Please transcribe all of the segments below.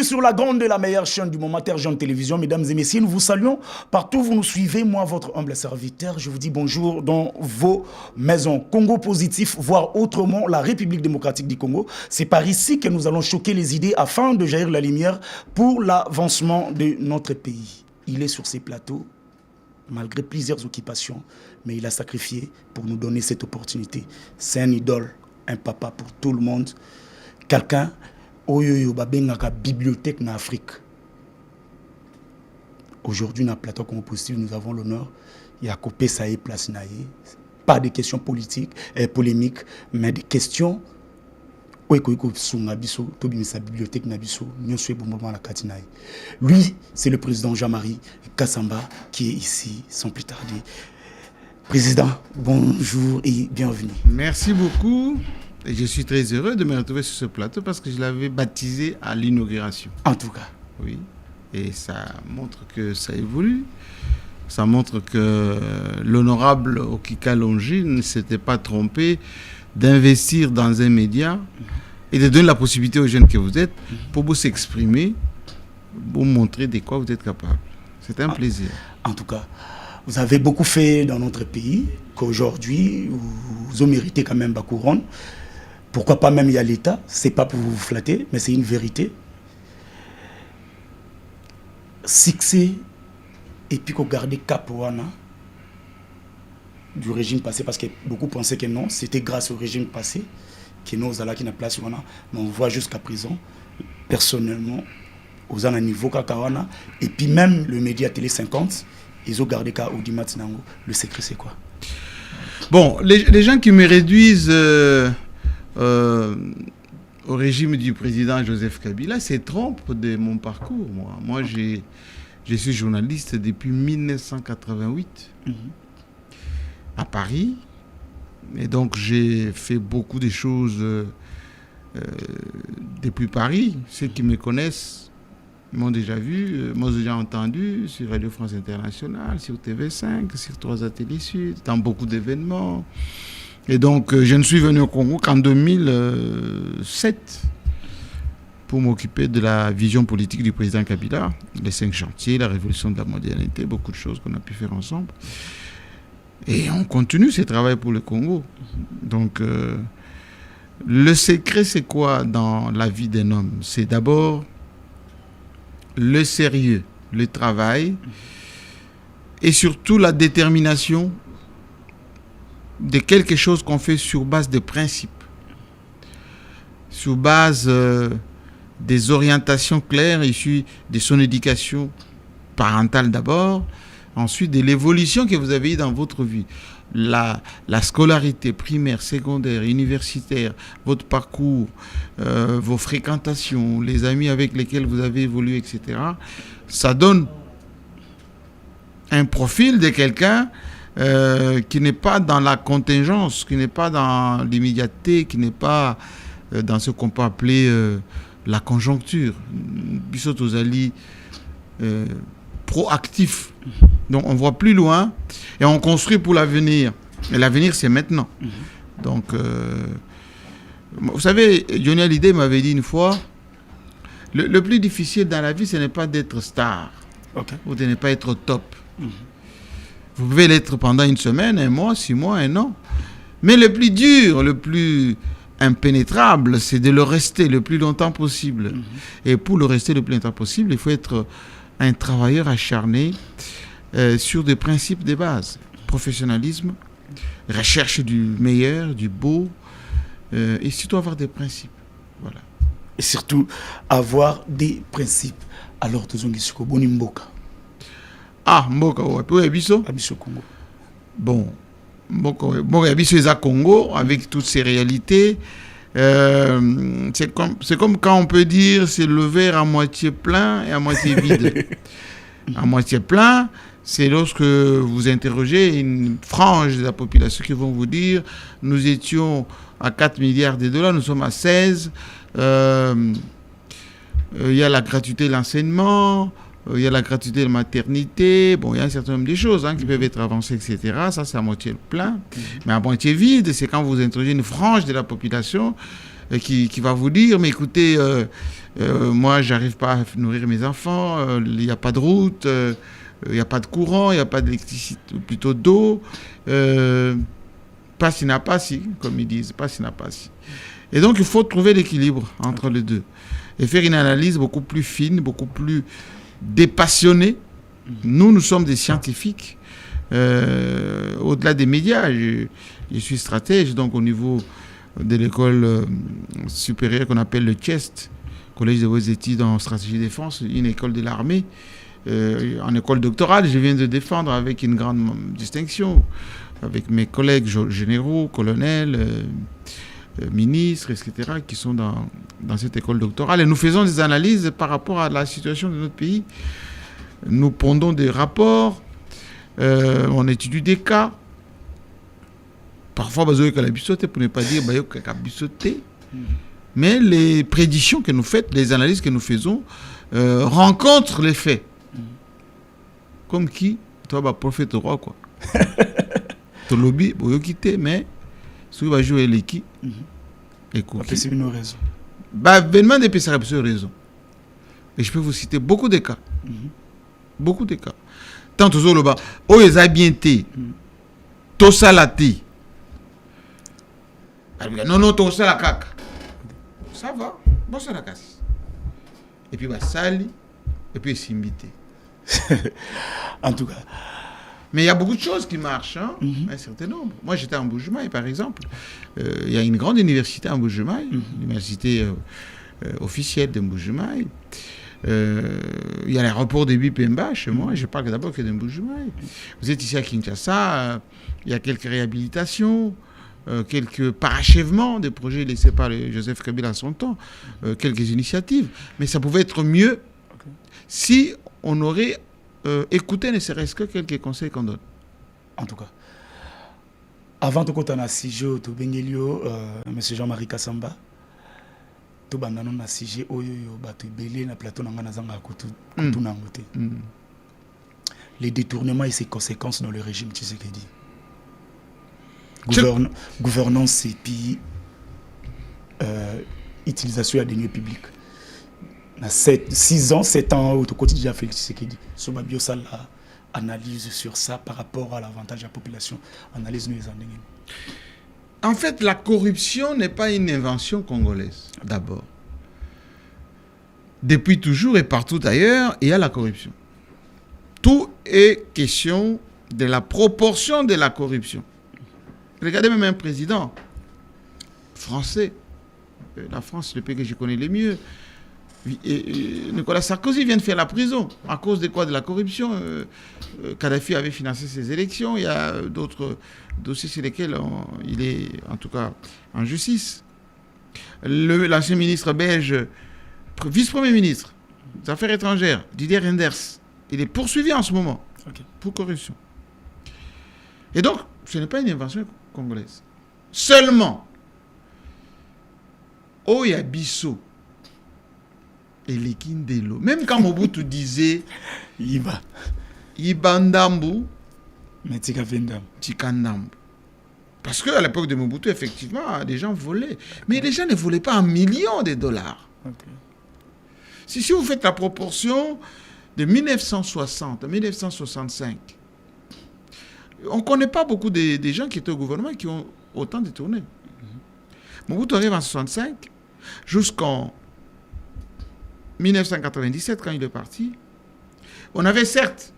Bienvenue sur la grande et la meilleure chaîne du moment, Terre Jeune Télévision. Mesdames et messieurs, nous vous saluons partout où vous nous suivez. Moi, votre humble serviteur, je vous dis bonjour dans vos maisons. Congo positif, voire autrement, la République démocratique du Congo. C'est par ici que nous allons choquer les idées afin de jaillir la lumière pour l'avancement de notre pays. Il est sur ces plateaux, malgré plusieurs occupations, mais il a sacrifié pour nous donner cette opportunité. C'est un idole, un papa pour tout le monde. Quelqu'un oyoyo babengaka bibliothèque en Afrique. Aujourd'hui, dans le plateau Congo positif, nous avons l'honneur de couper ça et place naïe. Pas des questions politiques et polémiques, mais des questions lui, c'est le président Jean-Marie Kassamba qui est ici, sans plus tarder. Président, bonjour et bienvenue. Merci beaucoup. Et je suis très heureux de me retrouver sur ce plateau parce que je l'avais baptisé à l'inauguration. En tout cas. Oui. Et ça montre que ça évolue. Ça montre que l'honorable Okika Longi ne s'était pas trompé d'investir dans un média et de donner la possibilité aux jeunes que vous êtes pour vous s'exprimer, pour montrer de quoi vous êtes capable. C'est un plaisir. En tout cas, vous avez beaucoup fait dans notre pays, qu'aujourd'hui, vous méritez quand même la couronne. Pourquoi pas même il y a l'État, c'est pas pour vous flatter, mais c'est une vérité. Succès, et puis qu'on garde cap du régime passé, parce que beaucoup pensaient que non, c'était grâce au régime passé que nous allons qui n'a place, mais on voit jusqu'à présent, personnellement, aux un niveau kakawana, et puis même le média Télé 50, ils ont gardé ka Audimat Nango. Le secret c'est quoi? Bon, les gens qui me réduisent au régime du président Joseph Kabila se trompent de mon parcours. Moi je suis journaliste depuis 1988 à Paris. Et donc j'ai fait beaucoup de choses depuis Paris. Ceux qui me connaissent m'ont déjà vu, m'ont déjà entendu sur Radio France Internationale, sur TV5, sur 3 Télé Sud, dans beaucoup d'événements. Et donc je ne suis venu au Congo qu'en 2007 pour m'occuper de la vision politique du président Kabila, les 5 chantiers, la révolution de la modernité, beaucoup de choses qu'on a pu faire ensemble. Et on continue ce travail pour le Congo. Donc, le secret, c'est quoi dans la vie d'un homme? C'est d'abord le sérieux, le travail, et surtout la détermination de quelque chose qu'on fait sur base de principes, sur base des orientations claires issues de son éducation parentale d'abord, ensuite, de l'évolution que vous avez eue dans votre vie, la scolarité primaire, secondaire, universitaire, votre parcours, vos fréquentations, les amis avec lesquels vous avez évolué, etc. Ça donne un profil de quelqu'un qui n'est pas dans la contingence, qui n'est pas dans l'immédiateté, qui n'est pas dans ce qu'on peut appeler la conjoncture. Bissot Ozali proactif. Donc on voit plus loin et on construit pour l'avenir. Et l'avenir, c'est maintenant. Donc, vous savez, Johnny Hallyday m'avait dit une fois, le plus difficile dans la vie, ce n'est pas d'être star, ou de ne pas être top. Vous pouvez l'être pendant une semaine, un mois, 6 mois, un an. Mais le plus dur, le plus impénétrable, c'est de le rester le plus longtemps possible. Et pour le rester le plus longtemps possible, il faut être un travailleur acharné sur des principes de base. Professionnalisme, recherche du meilleur, du beau, et surtout avoir des principes. Voilà. Et surtout avoir des principes. Alors, tu as Boni Mboka. Ah, Mboka, oui, Abisso Congo. Bon, Mboka, Abisso est à Congo, avec toutes ses réalités. C'est comme quand on peut dire c'est le verre à moitié plein et à moitié vide. À moitié plein, c'est lorsque vous interrogez une frange de la population qui vont vous dire nous étions à 4 milliards de dollars, nous sommes à 16. Il y a la gratuité de l'enseignement, il y a la gratuité de la maternité, bon, il y a un certain nombre de choses qui peuvent être avancées, etc. Ça, c'est à moitié plein. Mais à moitié vide, c'est quand vous interrogez une frange de la population qui va vous dire, mais écoutez, moi, j'arrive pas à nourrir mes enfants, il n'y a pas de route, il n'y a pas de courant, il n'y a pas d'électricité, plutôt d'eau. Pas si n'a pas si, comme ils disent, pas si n'a pas si. Et donc, il faut trouver l'équilibre entre les deux. Et faire une analyse beaucoup plus fine, beaucoup plus dépassionnée. Nous sommes des scientifiques. Au-delà des médias, je suis stratège, donc au niveau de l'école supérieure qu'on appelle le CHEST, Collège de hautes études en stratégie de défense, une école de l'armée. En école doctorale, je viens de défendre avec une grande distinction, avec mes collègues généraux, colonels, ministres, etc., qui sont dans cette école doctorale. Et nous faisons des analyses par rapport à la situation de notre pays. Nous pondons des rapports, on étudie des cas. Parfois, il y a la bissoté, pour ne pas dire qu'il y a la bissoté. Mais les prédictions que nous faisons, les analyses que nous faisons, rencontrent les faits. Comme qui, toi, prophète roi, quoi. Ton lobby, vous quitter, mais si vous va jouer l'équipe, écoutez. C'est une raison. Événement des PCRP, c'est raison. Et je peux vous citer beaucoup de cas. Beaucoup de cas. Tant aux autres, oh, ils ont bien été. Tout ça, la thé. Non, tout ça, la caca. Ça va. Bon, c'est la casse. Et puis, sali. Et puis, s'inviter. En tout cas. Mais il y a beaucoup de choses qui marchent, hein, un certain nombre. Moi, j'étais en Mbuji-Mayi, par exemple. Il y a une grande université en Mbuji-Mayi, l'université officielle de Mbuji-Mayi. Il y a l'aéroport de Bipemba chez moi. Je parle d'abord que de Mbuji-Mayi. Vous êtes ici à Kinshasa, il y a quelques réhabilitations, quelques parachèvements de projets laissés par Joseph Kabila à son temps, quelques initiatives. Mais ça pouvait être mieux si on aurait écouté ne serait-ce que quelques conseils qu'on donne. En tout cas. Avant de côté na Sijo, to Bengelio, Monsieur Jean-Marie Kassamba, to bandano na Sijo oyo bato belé na plateau na ngana zanga kutu nangote. Les détournements et ses conséquences dans le régime Tshisekedi. Gouvernance et puis utilisation des deniers publics. 6 ans, 7 ans au quotidien Félix Tshisekedi. Soba Biosala analyse sur ça par rapport à l'avantage de la population. Analyse nous les années. En fait, la corruption n'est pas une invention congolaise, d'abord. Depuis toujours et partout ailleurs, il y a la corruption. Tout est question de la proportion de la corruption. Regardez même un président français. La France, le pays que je connais le mieux. Nicolas Sarkozy vient de faire la prison. À cause de quoi? De la corruption. Kadhafi avait financé ses élections. Il y a d'autres dossiers sur lesquels il est, en tout cas, en justice. L'ancien ministre belge, vice-premier ministre des Affaires étrangères, Didier Reynders, il est poursuivi en ce moment pour corruption. Et donc, ce n'est pas une invention congolaise. Seulement, Oya Bisso et Lekindelo, même quand Mobutu disait Ibandambu, mais Tikavendam. Tikandambu. Parce qu'à l'époque de Mobutu, effectivement, les gens volaient. Mais les gens ne volaient pas en millions de dollars. Si vous faites la proportion de 1960 à 1965, on ne connaît pas beaucoup de gens qui étaient au gouvernement qui ont autant détourné. Mobutu arrive en 65 jusqu'en 1997, quand il est parti. On avait certes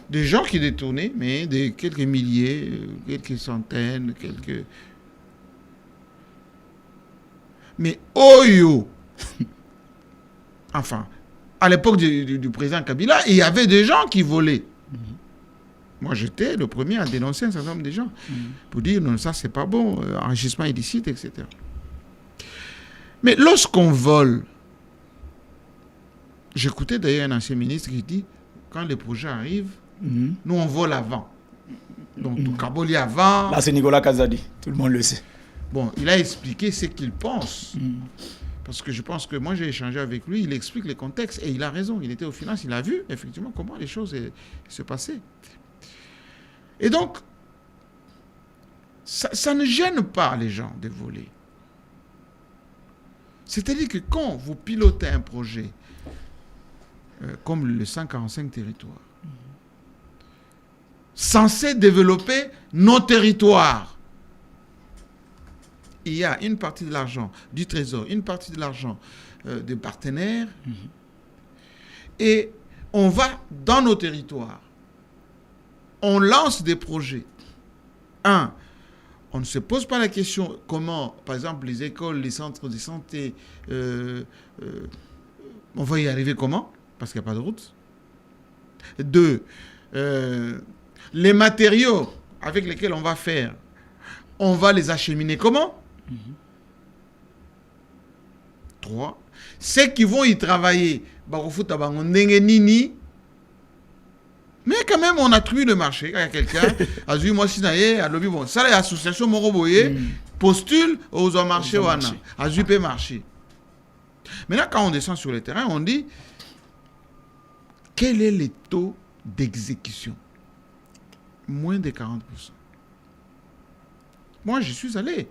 des gens qui détournaient, mais de quelques milliers, quelques centaines, quelques... Mais Oyo, enfin, à l'époque du président Kabila, il y avait des gens qui volaient. Moi, j'étais le premier à dénoncer un certain nombre de gens pour dire non, ça, c'est pas bon, enrichissement illicite, etc. Mais lorsqu'on vole, j'écoutais d'ailleurs un ancien ministre qui dit quand les projets arrivent, nous, on vole avant. Donc, tout Kaboli avant. Là, c'est Nicolas Kazadi, tout le monde le sait. Bon, il a expliqué ce qu'il pense. Parce que je pense que moi, j'ai échangé avec lui, il explique les contextes et il a raison. Il était aux finances, il a vu effectivement comment les choses se passaient. Et donc, ça ne gêne pas les gens de voler. C'est-à-dire que quand vous pilotez un projet comme le 145 territoires, censé développer nos territoires, il y a une partie de l'argent du Trésor, une partie de l'argent des partenaires, et on va dans nos territoires. On lance des projets. On ne se pose pas la question comment, par exemple, les écoles, les centres de santé, on va y arriver comment? Parce qu'il n'y a pas de route. 2, les matériaux avec lesquels on va faire, on va les acheminer comment? 3, ceux qui vont y travailler, mais quand même, on attribue le marché. Il y a quelqu'un, a dit, moi, si a lobby, bon, ça, l'association Moroboye postule aux marchés, a dit, marché. Maintenant, quand on descend sur le terrain, on dit, quel est le taux d'exécution? Moins de 40%. Moi, je suis allé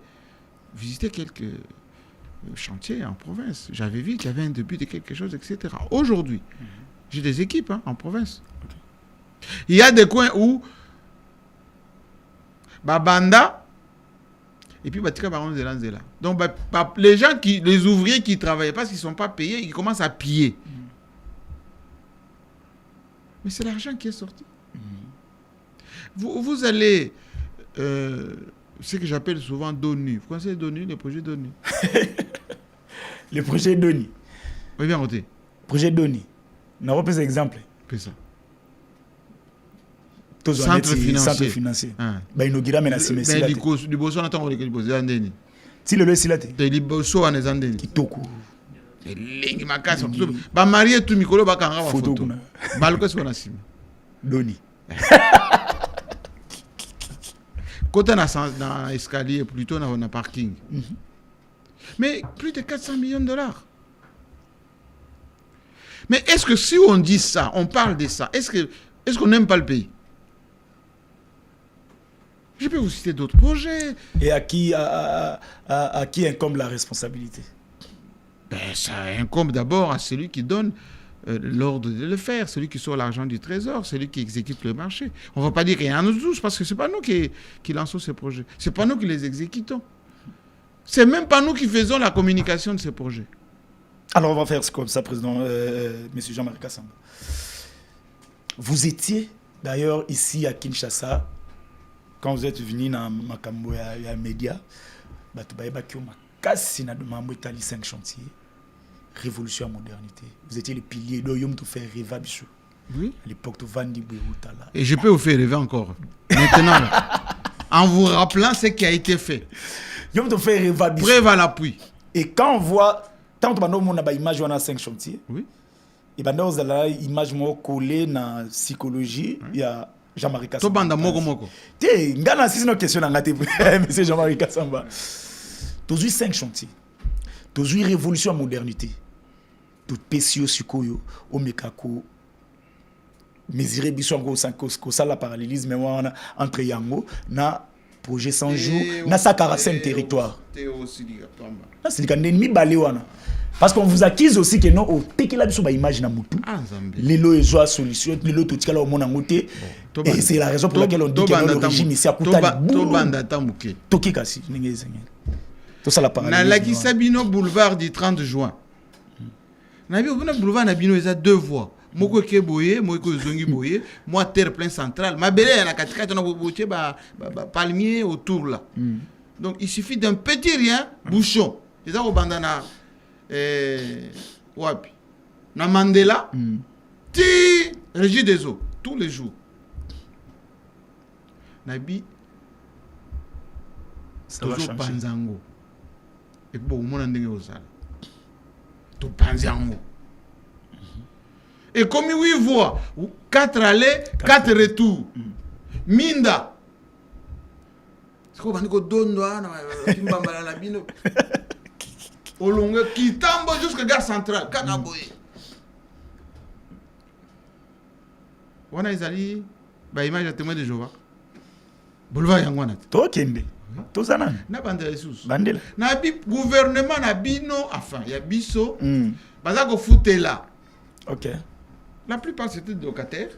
visiter quelques chantiers en province. J'avais vu qu'il y avait un début de quelque chose, etc. Aujourd'hui, j'ai des équipes en province. Il y a des coins où Babanda et puis Batika Baron Zélanzela. Donc les gens les ouvriers qui travaillent parce qu'ils ne sont pas payés, ils commencent à piller. Mais c'est l'argent qui est sorti. Vous allez ce que j'appelle souvent DONU. Vous connaissez DONU, les projets DONU? Les projets DONU. Oui, bien noté. Projet DONU. On a repris un exemple. C'est ça. Centre financier. Bah inaugura mais si le le silate. Kitoko. Lingi makasa. Ba marié tout mikolo ba kanga photo. Balko so na sim. Doni. Côté dans escalier plutôt dans parking. Mais plus de 400 millions de dollars. Mais est-ce que si on dit ça, on parle de ça, est-ce qu'on n'aime pas le pays? Je peux vous citer d'autres projets. Et à qui incombe la responsabilité? Ça incombe d'abord à celui qui donne l'ordre de le faire, celui qui sort l'argent du trésor, celui qui exécute le marché. On ne va pas dire qu'il y en a tous, parce que ce n'est pas nous qui lançons ces projets. Ce n'est pas nous qui les exécutons. Ce n'est même pas nous qui faisons la communication de ces projets. Alors on va faire comme ça, Président, M. Jean-Marie Kassamba. Vous étiez d'ailleurs ici à Kinshasa, quand vous êtes venu dans Makambo et média, vous avez 5 chantiers, révolution à modernité. Vous étiez le pilier de Yom to faire rêver. Oui. À l'époque de Vandi Bouyoutala. Et je peux vous faire rêver encore. Maintenant, en vous rappelant ce qui a été fait. Yom to faire rêver. Preuve à l'appui. Et quand on voit, tant que on a une image, on a 5 chantiers. Oui. Et ben dans la image collée dans la psychologie, il y a Jean-Marie Kassamba. Tiens, ngana si c'est une question monsieur Jean-Marie Kassamba. Tous 5 chantiers. Tous révolution à modernité. Tout PCO Sukoyo, Omekako, mesurer biso ngo ça la parallélisme mais entre yango na projet 100 jours na 145 territoires. Na c'est le ennemi balé wana. Parce qu'on vous accuse aussi que non au tekela biso ba image na mutu. Lelo ezo solution, lelo to tikala au mona ngote. Et c'est la raison pour laquelle on dit que le régime ici a coûté to banda tamuke. Toki kasi ninge tout ça la parallélisme. Na la Kisabino boulevard du 30 juin. Na bi obuna boulevard na bino eza 2 voies. Moko ke boye, moko zongi boye, moi terre plein central. Ma belle na katikati na boutier palmier autour là. Donc il suffit d'un petit rien, bouchon. Les a au bandana wapi. Na Mandela, ti régie des eaux tous les jours. Nabi toujours panzango. Et bon mon ndenge ozala. To panzango. Et comme 8 voies, 4 allées, 4 retours. Minda. C'est quoi, on dondo na bino. Olonga Kitambo jusqu'à gare centrale, Kakaboye. On a isali, bah image à témoin de Jéhovah. Boulevard Yangwana. Toi Kende. Tozana. Na bande ressources. Bandela. Na bi gouvernement na bino enfin il y a biso. Baza ko fouter là. OK. La plupart c'était des locataires.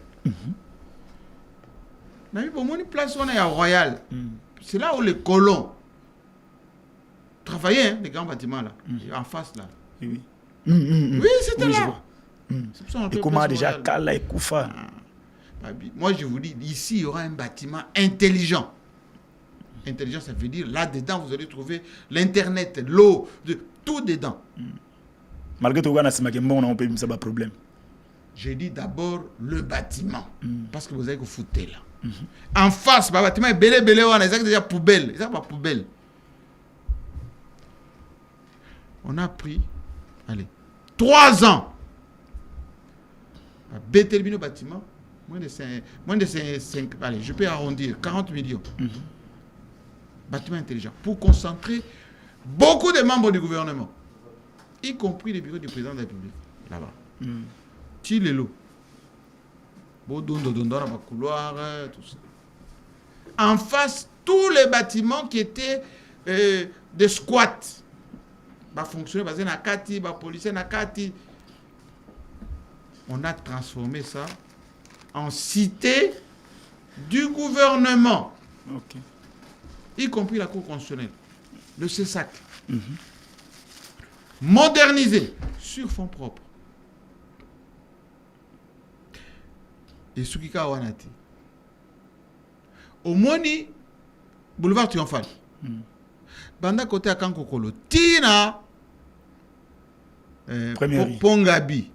Na bi bon moni place on est à Royal. C'est là où les colons travaillaient, hein, les grands bâtiments là, en face là. Oui. Oui, c'était Oui, je là. vois. C'est pour ça qu'on Et appelle comment place déjà Royal. Kala et Koufa. Moi, je vous dis, ici, il y aura un bâtiment intelligent. Intelligent, ça veut dire, là-dedans, vous allez trouver l'Internet, l'eau, tout dedans. Malgré tout, on peut ça pas problème. J'ai dit d'abord le bâtiment. Parce que vous avez que foutre là. En face, le bâtiment est belé, on a déjà poubelle. C'est pas poubelle. On a pris, allez, 3 ans à bêter le bâtiment. Moins de 5, allez, je peux arrondir, 40 millions. Bâtiment intelligent. Pour concentrer beaucoup de membres du gouvernement, y compris le bureau du président de la République, là-bas. Tilelo. Dans la couloir, tout ça. En face, tous les bâtiments qui étaient des squats. Va fonctionner, basé na kati, va policier na kati. On a transformé ça en cité du gouvernement. OK. Y compris la Cour constitutionnelle, le CESAC. Modernisé sur fonds propres. Et Soukika Wanati. Au Moni, boulevard Triomphal. Banda côté à Kankokolo. Tina. Pongabi.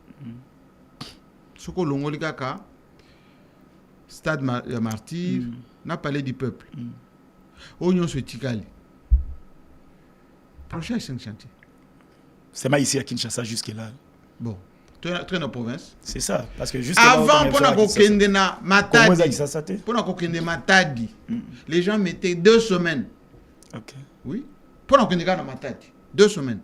Soko Longolikaka. Stade Martyr. Na Palais du Peuple. Oignon sur Tikali. Prochain 5 chantiers. C'est pas ici à Kinshasa jusque-là. Bon. Train en province. C'est ça. Parce que juste avant, pour na Matadi. Matadi. Les gens mettaient 2 semaines. OK. Oui. Pour na Matadi. 2 semaines.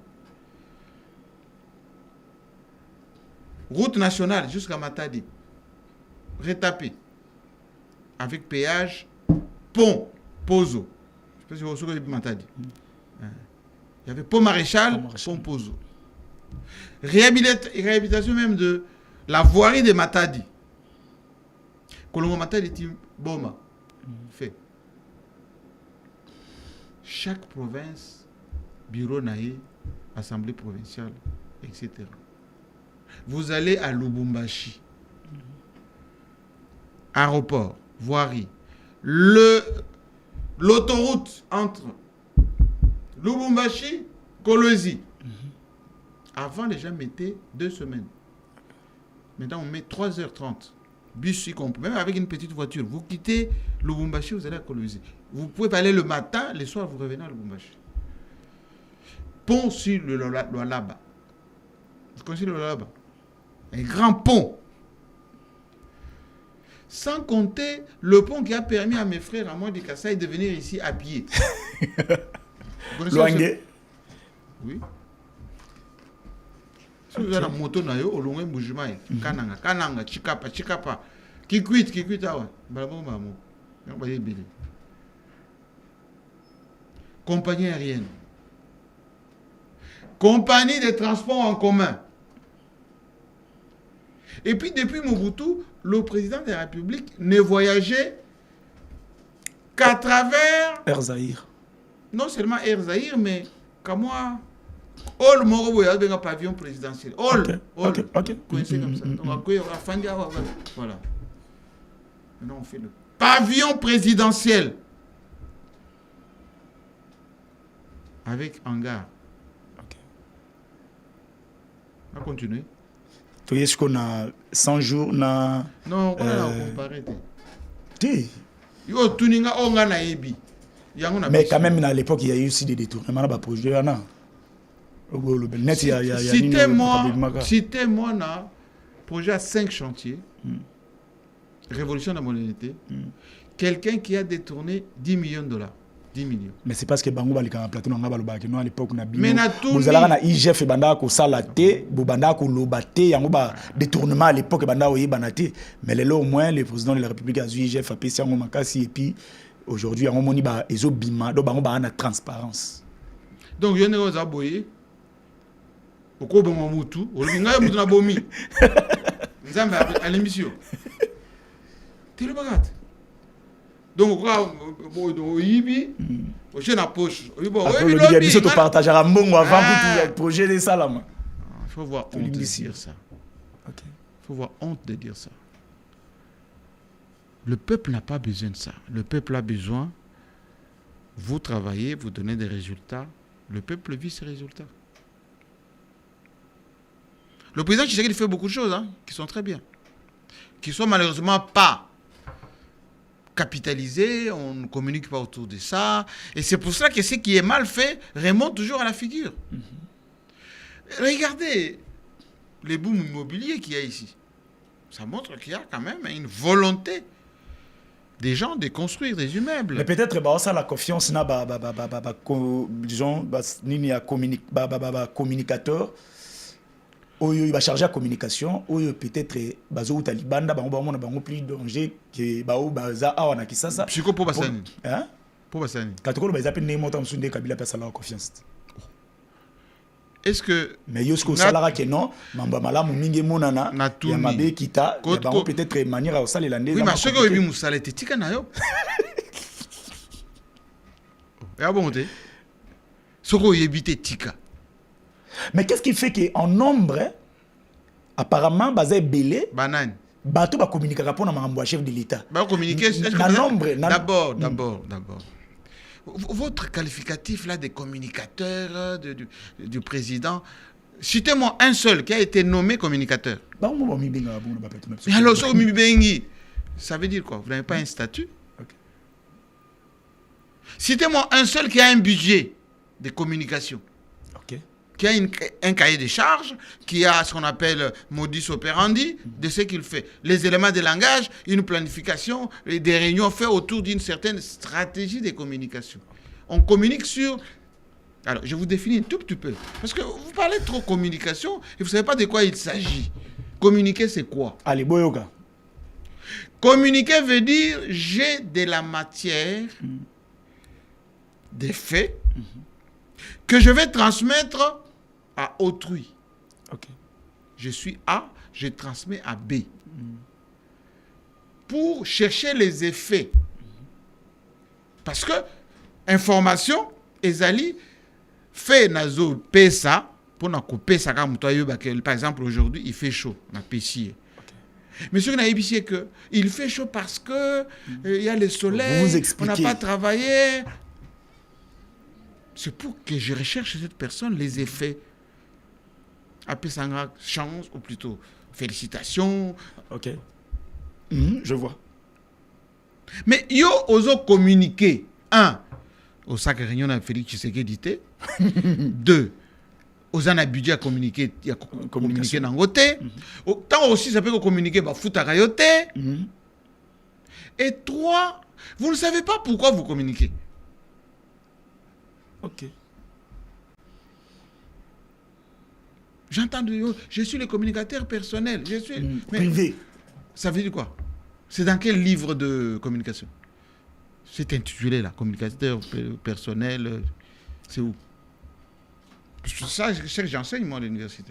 Route nationale jusqu'à Matadi. Retapé. Avec péage. Pont. Pozo. Je sais pas si vous avez Matadi. Il y avait Pont Maréchal, Pont Pozo. Réhabilitation même de la voirie de Matadi. Kolongo Matadi est Boma. Fait. Chaque province, bureau naïe, assemblée provinciale, etc. Vous allez à Lubumbashi. Aéroport, voirie. L'autoroute entre Lubumbashi, Kolwezi. Avant, les gens mettaient 2 semaines. Maintenant, on met 3h30. Bus y compris. Même avec une petite voiture. Vous quittez Lubumbashi, vous allez à Kolwezi. Vous pouvez aller le matin, le soir, vous revenez à Lubumbashi. Pont sur le Lualaba. Vous connaissez le Lualaba? Un grand pont. Sans compter le pont qui a permis à mes frères, à moi de Kassai, de venir ici à pied. Loangue. Oui. Si vous avez une moto, vous avez un mouvement. Kananga, Chikapa. Kikwit, awa. Compagnie aérienne. Compagnie de transport en commun. Et puis, depuis Mobutu, le président de la République ne voyageait qu'à travers... Air Zahir. Non seulement Air Zahir, mais comme moi... All Morobo, il y a un pavillon présidentiel. All. OK. Coincé comme ça. Donc, voilà. Maintenant, on fait le pavillon présidentiel. Avec hangar. OK. On va continuer. Tu sais qu'on a 100 jours na Non, on a comparé. Ti. Yo tuninga onga na ebi. Mais quand même à l'époque il y a eu aussi des détournements dans le projet là. Citez-moi un projet à 5 chantiers. Révolution de la modernité. Quelqu'un qui a détourné 10 millions de dollars. 10 millions. Mais c'est parce que Bango Balika plateau na balobaki no à l'époque na bino. Mais na tout. Vous allez na IGF et banda ko salate, bo banda ko lobate, yango ba détournement à l'époque banda oyi banate. Mais là au moins le président de la République a IGF a payé yango makasi et puis Aujourd'hui, on moni ba ezo bima do ba na transparence. Donc je ne sais pas boyer. Pourquoi bon mutu? On lui n'a mutu na bomi. Nzamba à l'émission. Tu le bagat. Donc quoi bon yibi. Au chien à poche. Oui bon. Oui le biso to partagera mbongo avant tout projet de salama. Il faut voir honte de dire ça. OK. Il faut voir honte de dire ça. Le peuple n'a pas besoin de ça. Le peuple a besoin, vous travaillez, vous donnez des résultats. Le peuple vit ces résultats. Le président Tshisekedi fait beaucoup de choses qui sont très bien. Qui ne sont malheureusement pas capitalisées. On ne communique pas autour de ça. Et c'est pour ça que ce qui est mal fait remonte toujours à la figure. Regardez les booms immobiliers qu'il y a ici. Ça montre qu'il y a quand même une volonté des gens de construire des immeubles. Mais peut-être ça la confiance na disons nini ya communicateur oyo va charger la communication oyo peut-être bazo utalibanda bango mona bango plus danger que bao baza awana kisasa psycho pour basani hein pour basani katukolo baza pe ne mota msunde kabila pesa la confiance. Est-ce que mais yo sko salara que non mamba malamu mingi monana ya mabe kita ya bango peut-être manière au sale la ndeza. Oui mais ce que bi musala tetika na yo. Ya bonté. Soko yebite tika. Mais qu'est-ce qui fait qu'en nombre apparemment bazé belé banane bato ba communiquer rapport na mambo chef de l'état. Ba communiquer na nombre d'abord. Votre qualificatif là des communicateurs du président, citez-moi un seul qui a été nommé communicateur. Mais alors, ça veut dire quoi? Vous n'avez pas un statut? Okay. Citez-moi un seul qui a un budget de communication. Okay. Qui a un cahier de charges, qui a ce qu'on appelle modus operandi de ce qu'il fait. Les éléments de langage, une planification, des réunions faites autour d'une certaine stratégie de communication. On communique sur... Alors, je vous définis un tout petit peu. Parce que vous parlez trop de communication et vous ne savez pas de quoi il s'agit. Communiquer, c'est quoi? Allez, boyoga. Communiquer veut dire j'ai de la matière, des faits, que je vais transmettre à autrui. Okay. Je suis A, je transmets à B. Pour chercher les effets. Parce que information, ezali, fait nazo pesa, pour na couper ça comme toi, par exemple aujourd'hui il fait chaud, on a pessier. Mais ce qu'on a épicié que il fait chaud parce que il y a le soleil, on n'a pas travaillé. C'est pour que je recherche cette personne les effets. Après ça, chance ou plutôt félicitations. Ok. Je vois. Mais yo oso communiquer. Un, au sac réunion à Félix Tshisekedi dit. Deux, aux an budget à communiquer, il y a communiquer dans côté. Tant aussi ça peut communiquer bah foot à rayoter. Et trois, vous ne savez pas pourquoi vous communiquez. Ok. J'entends, je suis le communicateur personnel. Je suis privé. Ça veut dire quoi? C'est dans quel livre de communication? C'est intitulé là, communicateur personnel. C'est où? Ça, je sais que j'enseigne moi à l'université.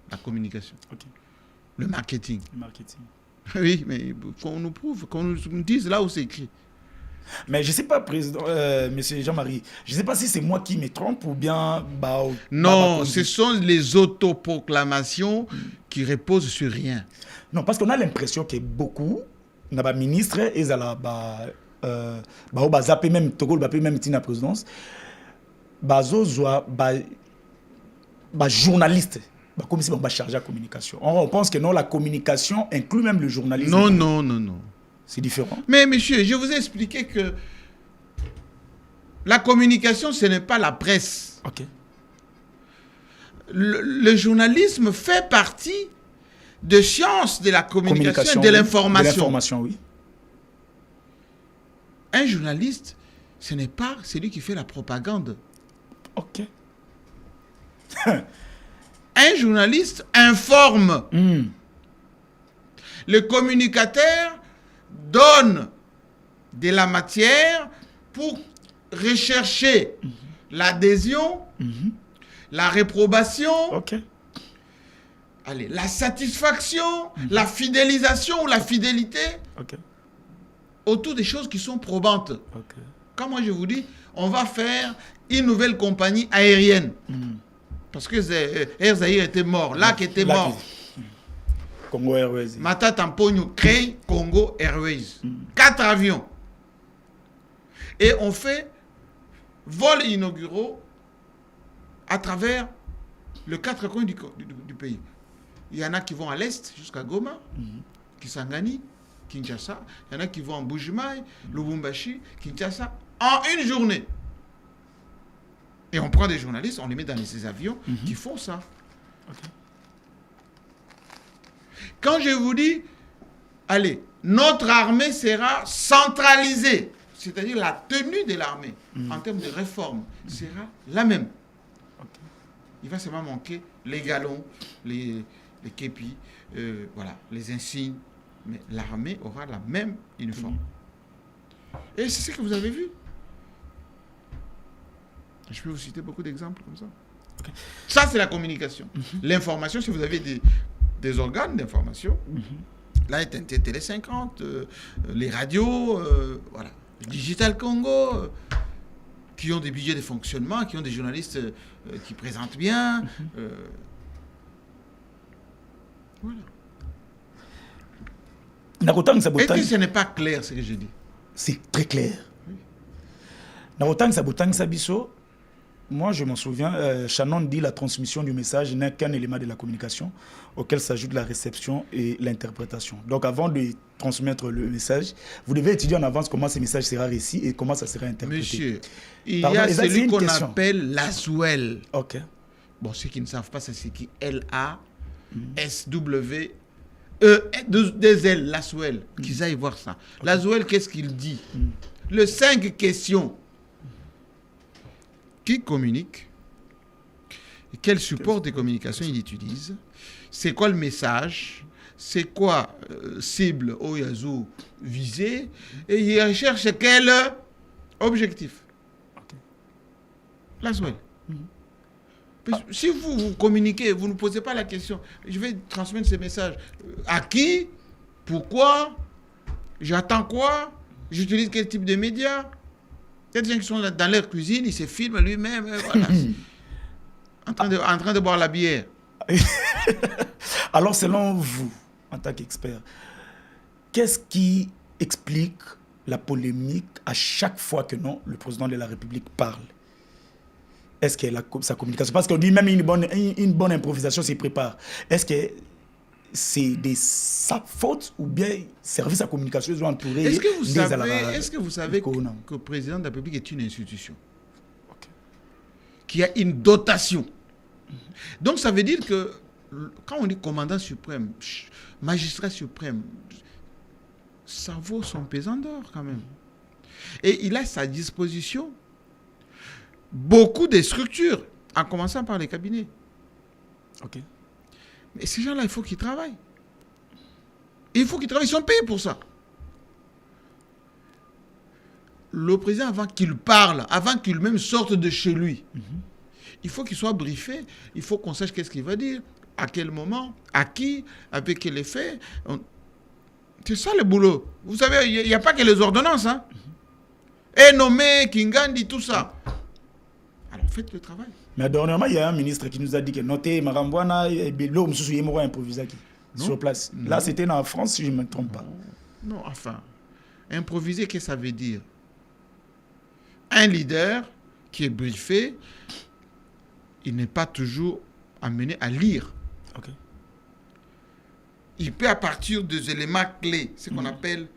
La communication. Okay. Le marketing. Le marketing. Oui, mais qu'on nous prouve, qu'on nous dise là où c'est écrit. Mais je ne sais pas, président, monsieur Jean-Marie, je ne sais pas si c'est moi qui me trompe ou bien... non, ce sont les autoproclamations qui reposent sur rien. Non, parce qu'on a l'impression que beaucoup, les ministres, ils ont zappé même Togo, même la présidence, journaliste, comme si on va charger la communication. On pense que non, la communication inclut même le journalisme. Non. C'est différent. Mais monsieur, je vous ai expliqué que la communication, ce n'est pas la presse. Ok. Le journalisme fait partie de sciences de la communication et de l'information. De l'information, oui. Un journaliste, ce n'est pas celui qui fait la propagande. Ok. Un journaliste informe. Le communicateur donne de la matière pour rechercher l'adhésion, la réprobation, allez, la satisfaction, la fidélisation ou la fidélité autour des choses qui sont probantes. Quand moi je vous dis, on va faire une nouvelle compagnie aérienne. Parce que Air Zaïre était mort, LAC était mort. Congo Airways. Mata Tamponyo crée Congo Airways. 4 avions. Et on fait vols inauguraux à travers les 4 coins du pays. Il y en a qui vont à l'est jusqu'à Goma, Kisangani, Kinshasa. Il y en a qui vont en Bujimaï, Lubumbashi, Kinshasa, en une journée. Et on prend des journalistes, on les met dans ces avions qui font ça. Quand je vous dis, allez, notre armée sera centralisée, c'est-à-dire la tenue de l'armée en termes de réforme sera la même. Il va seulement manquer les galons, les képis, voilà, les insignes, mais l'armée aura la même uniforme. Et c'est ce que vous avez vu. Je peux vous citer beaucoup d'exemples comme ça. Ça, c'est la communication. L'information, si vous avez des organes d'information, là, il y a Télé 50, les radios, voilà, Digital Congo, qui ont des budgets de fonctionnement, qui ont des journalistes qui présentent bien. Voilà. Est-ce que ce n'est pas clair ce que je dis? C'est très clair. Moi, je m'en souviens, Shannon dit la transmission du message n'est qu'un élément de la communication auquel s'ajoute la réception et l'interprétation. Donc, avant de transmettre le message, vous devez étudier en avance comment ce message sera réussi et comment ça sera interprété. Monsieur, il y a celui qu'on appelle l'ASWEL. Ok. Bon, ceux qui ne savent pas, c'est ce qui L-A-S-W-E-2-L, l'ASWEL. Qu'ils aillent voir ça. L'ASWEL, qu'est-ce qu'il dit? Les 5 questions. Qui communique, quel support de communication il utilise, c'est quoi le message, c'est quoi cible Oyazu visée, et il recherche quel objectif. La Swell. Si vous communiquez, vous ne posez pas la question, je vais transmettre ce message. À qui? Pourquoi? J'attends quoi? J'utilise quel type de médias? Il y a des gens qui sont dans leur cuisine, ils se filment lui-même, voilà, en train de boire la bière. Alors, selon vous, en tant qu'expert, qu'est-ce qui explique la polémique à chaque fois que le président de la République parle? Est-ce que sa communication... Parce qu'on dit même une bonne improvisation s'y prépare. Est-ce que c'est de sa faute ou bien service à communication ils ont entouré? Est-ce que vous savez que le président de la République est une institution qui a une dotation? Donc ça veut dire que quand on dit commandant suprême, magistrat suprême, ça vaut son pesant d'or quand même. Et il a à sa disposition beaucoup de structures, en commençant par les cabinets. Mais ces gens-là, il faut qu'ils travaillent. Il faut qu'ils travaillent, ils sont payés pour ça. Le président, avant qu'il parle, avant qu'il même sorte de chez lui, il faut qu'il soit briefé, il faut qu'on sache qu'est-ce qu'il va dire, à quel moment, à qui, avec quel effet. C'est ça le boulot. Vous savez, il n'y a pas que les ordonnances. Hein. Et nommé, Kingandi, tout ça. Alors faites le travail. Mais dernièrement, il y a un ministre qui nous a dit que notez Marambouana et Bello, M. Souyemoro improvisé sur place. Non. Là, c'était en France, si je ne me trompe pas. Non, enfin, improviser, qu'est-ce que ça veut dire? Un leader qui est briefé, il n'est pas toujours amené à lire. Il peut, à partir des éléments clés, ce qu'on appelle,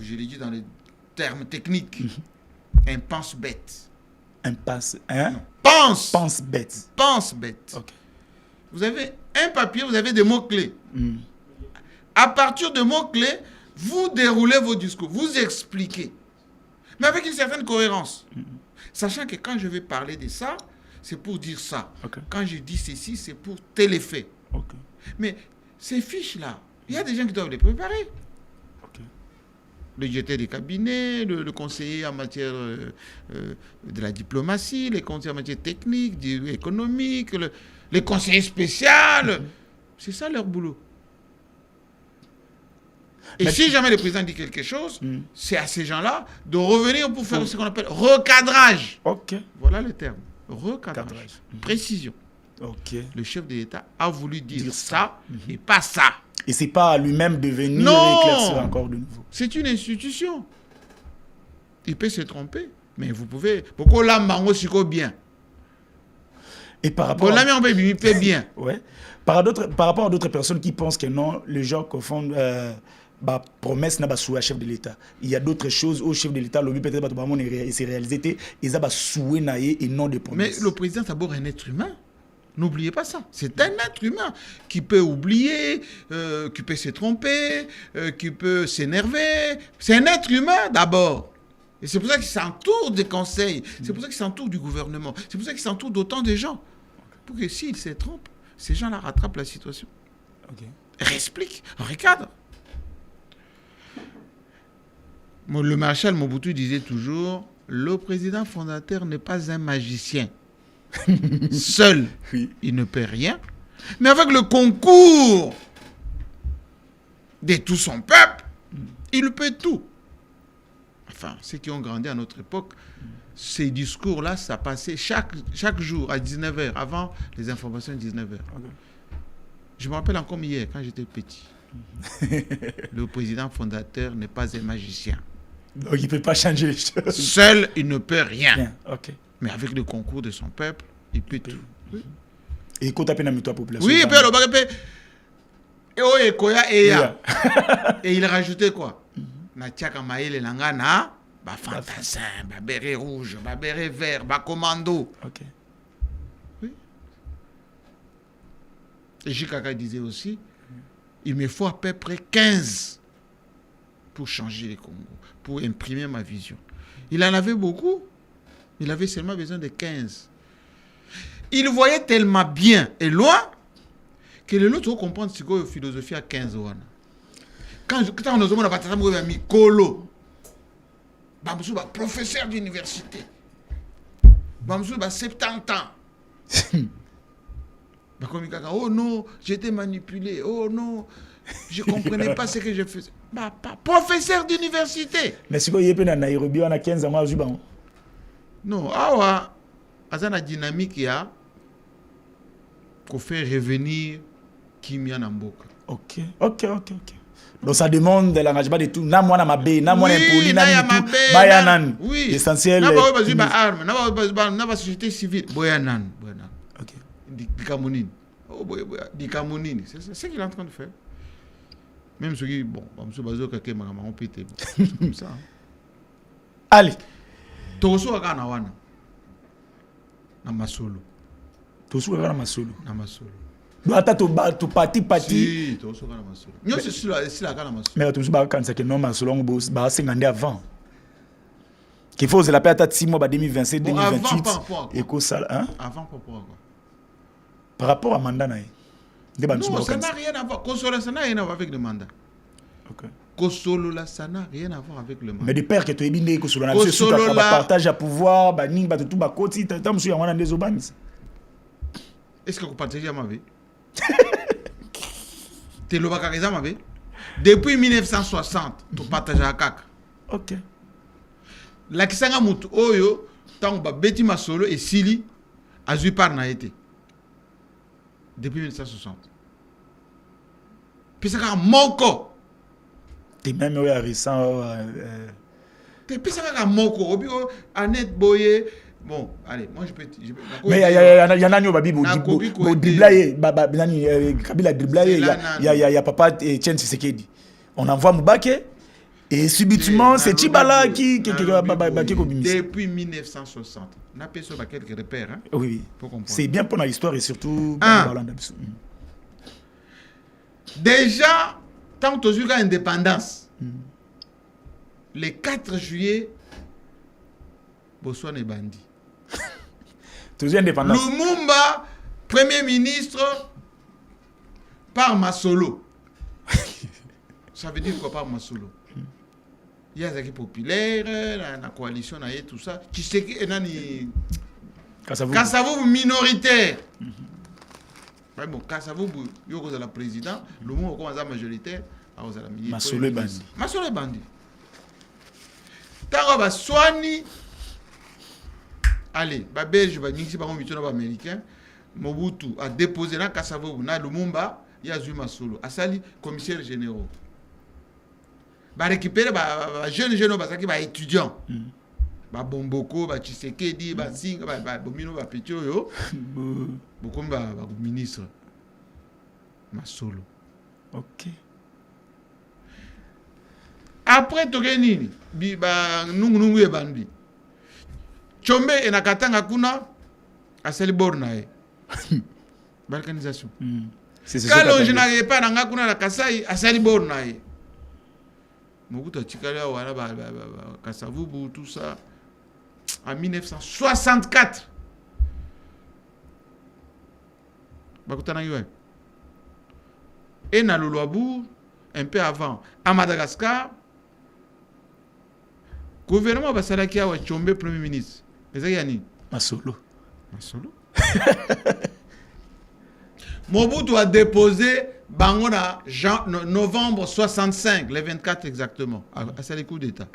je l'ai dit dans les termes techniques, un pense-bête. Un pense-bête. Pense-bête. Vous avez un papier, vous avez des mots-clés. À partir de mots-clés, vous déroulez vos discours, vous expliquez. Mais avec une certaine cohérence. Sachant que quand je vais parler de ça, c'est pour dire ça. Quand je dis ceci, c'est pour tel effet. Mais ces fiches-là, il y a des gens qui doivent les préparer. le directeur des cabinets, le conseiller en matière de la diplomatie, les conseillers en matière technique, économique, les conseillers spéciaux. C'est ça leur boulot. Et mais si jamais le président dit quelque chose, c'est à ces gens-là de revenir pour faire ce qu'on appelle recadrage. Ok. Voilà le terme. Recadrage. Précision. Ok. Le chef de l'État a voulu dire ça et pas ça. Et c'est pas à lui-même de venir éclaircir encore de nouveau. C'est une institution. Il peut se tromper, mais vous pouvez. Pourquoi là, mango siko bien? Et par rapport à... il fait bien. Ouais. Par rapport à d'autres personnes qui pensent que non, les gens confondent promesse n'a pas souhait chef de l'État. Il y a d'autres choses au chef de l'État, le peut-être pas vraiment c'est réalisé, ils ont souhait et non des promesses. Mais le président c'est d'abord un être humain. N'oubliez pas ça. C'est un être humain qui peut oublier, qui peut se tromper, qui peut s'énerver. C'est un être humain d'abord. Et c'est pour ça qu'il s'entoure des conseils. C'est pour ça qu'il s'entoure du gouvernement. C'est pour ça qu'il s'entoure d'autant de gens. Pour que s'il se trompe, ces gens-là rattrapent la situation. Réexpliquent, recadrent. Le maréchal Mobutu disait toujours, le président fondateur n'est pas un magicien. Seul, il ne peut rien. Mais avec le concours de tout son peuple, il peut tout. Enfin, ceux qui ont grandi à notre époque, ces discours-là, ça passait chaque jour à 19h, avant les informations de 19h. Je me rappelle encore hier, quand j'étais petit. Le président fondateur n'est pas un magicien. Donc il ne peut pas changer les choses. Seul, il ne peut rien. Bien. Okay. Mais avec le concours de son peuple, il peut tout. Oui. Et quand tu as la population. Oui, et il rajoutait quoi? Natiaka maïle langana, fantassin, béret rouge, béret vert, commando. Ok. Oui. Et Jikaka disait aussi, il me faut à peu près 15 pour changer les Congos, pour imprimer ma vision. Il en avait beaucoup. Il avait seulement besoin de 15. Il voyait tellement bien et loin que les autres comprennent ce que la philosophie à 15 ans. Quand on nous demande à partir Mikolo, professeur d'université, 70 ans. Oh non, j'étais manipulé. Oh non, je ne comprenais pas ce que je faisais. Professeur d'université. Mais si vous avez Nairobi, on a 15 ans, non, awa, azana dynamique ya pour faire revenir Kimia Namboka. Ok. Donc ça demande l'engagement de tout. Na moi na mabe, na moi impoli, na tout. Bayanan. Oui. L'essentiel. Na ba bazu ba arme, na ba société civile. Boyanan. Ok. Dikamonine. Oh boya. Dikamonine. C'est ce qu'il est en train de faire. Même ceux qui bon, monsieur Bazo kake on pété. Comme ça. Allez. Toso akana wana. Na masolo. Toso akana masolo. Na masolo. Ata to parti. Si, toso akana masolo. Nyo c'est sur la akana masolo. Mais toso ba kanisa que non masolo ngo ba 50 avant. Qu'il faut se la paix à 6 mois 2027 2028 et que ça hein? Avant pourquoi quoi? Par rapport à mandat naï. Non, ça n'a rien à voir. Kosolo ça n'a rien à voir avec le mandat. OK. Kosolo là, ça n'a rien à voir avec le mandat. Mais de père que tu es bien Kosolo là, c'est sûr que partage à pouvoir, ba ning ba tout ba koti, tant monsieur wana des obans. Est-ce que vous partagez à ma vie? T'es le bakarizam ma vie? Depuis 1960, tu partages à Kaka. OK. La kisanga mutu oyo tango ba beti masolo et sili azui par na été. Depuis 1960. Puis ça moko. T'es même récent. Puis ça moko. Obi Annette Boye. Bon, allez, moi je peux. Mais il y en a qui babi bo driblayer, nani Kabila driblayer. Il y a papa Etienne Tshisekedi. On envoie Moubaké et subitement c'est Tibala qui depuis 1960. On a perçu quelques repères. Hein? Oui. C'est bien pour l'histoire et surtout. Déjà, tant que tu as l'indépendance, le 4 juillet, Botswana est bandit. Toujours indépendance. Lumumba, Premier ministre, par Masolo. Ça veut dire quoi par Masolo? il y a des populaires, la coalition, et tout ça. Tu sais que Kasavubu minoritaire. Bon, Kasavubu, il y a le président, le mot commence à majoritaire, alors la ministre. Masolo Bandi. Masolo Bandi. Tant que Swani, allez, Belge, américain, Mobutu a déposé dans Kasavubu, dans Lumumba, il y a Zuma Masolo, Asali, commissaire général. Va récupérer jeune qui va étudiant. Ba Bomboko, ba Tshisekedi, ba Singa, ba Bomino, ba Petio yo. Beaucoup ba ministre. Masolo. OK. Après tokenini, bi ba nungu e bandi. Chombe enakatanga kuna asali borna e. Balkanisation. C'est quand je n'arrive pas dans kuna la Kasai asali borna e. Mobutu Chikala wana ba Kasavubu tout ça en 1964. Bakutana yoy. Et na Luluabu un peu avant à Madagascar gouvernement basalaki awa Tshombe premier ministre. Ezaki yani Masolo. Mobutu a déposé bango na novembre 65, le 24 exactement, à ça les coups d'état.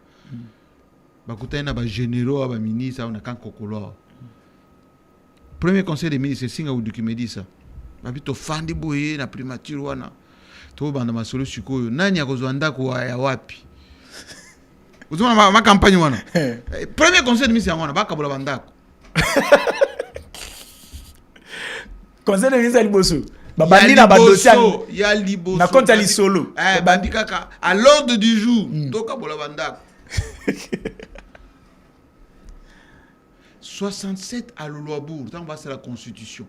Bakutana ba généraux, ba ministres, on a kan kokolo. Premier conseil des ministres, Singa Uduki me dit ça. Babito fandi boye na primature wana. To banda Masolo sikoyo nani akozwanda ko ya wapi. Uzuma ma campagne wana. Premier conseil des ministres wana bakabola bandako. Conseil de ministre Liboso. Babandi na badossier. Il y a Liboso. Na compte ali solo. Bandi kaka à l'ordre du jour. Toka bola bandako. 67 à Luluabourg, tant va c'est la constitution.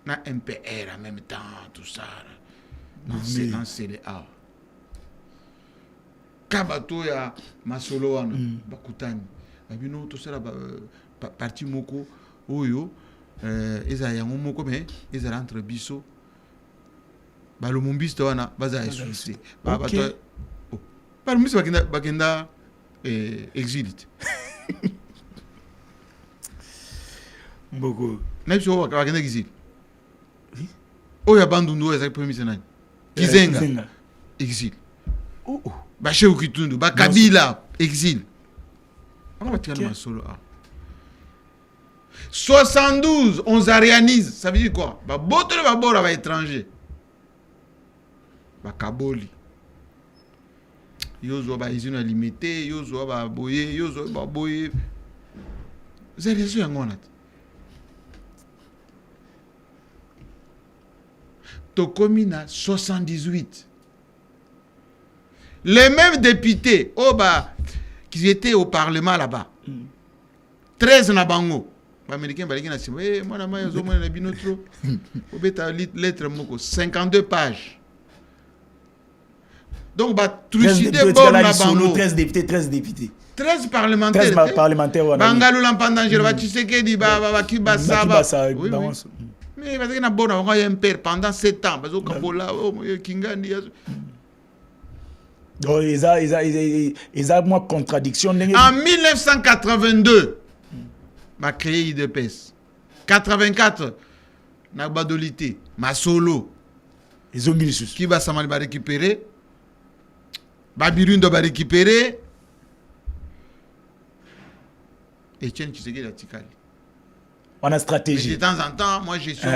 Na MPR en même temps, tout ça. Dans CDA. Kabato ya Masolo wana bakutani. Babino tout ça là parti moko oyo eza yango moko mais eza entre biso. Ba le mumbiste wana baza souci. Ba bato ba le mumbiste bakenda exilite. Mboko. Na biso bakenda exil. Oya bandundu eza premier ministre nani? Kizenga. Exil. Ba Shehu Kitundu, ba Kabila, exil. On va tirer Masolo. 72, on zarianise. Ça veut dire quoi? Ba botole ba bora ba étranger. Ba Kaboli. Yozo ba izina limité, yozo ba boye, yozo ba boye. Zariaso yangonat. Tokomina 78. Les mêmes députés qui étaient au Parlement là-bas, 13 Nabango, les Américains, lettre 52 pages. Donc, 13 députés. 13 parlementaires. 13 parlementaires. Bangalou Lampandangel, Tshisekedi, Kibasa. Oui. Mais parce qu'il y a un père pendant 7 ans. Parce Kingandi. Donc, il y a une contradiction. En 1982, il a créé IDPS. 84, il a badolité. Masolo. Ils ont mis les qui va s'en récupérer. Babirundo va récupérer. Etienne Tshisekedi a Tikali. On a stratégie. Mais de temps en temps, moi, je suis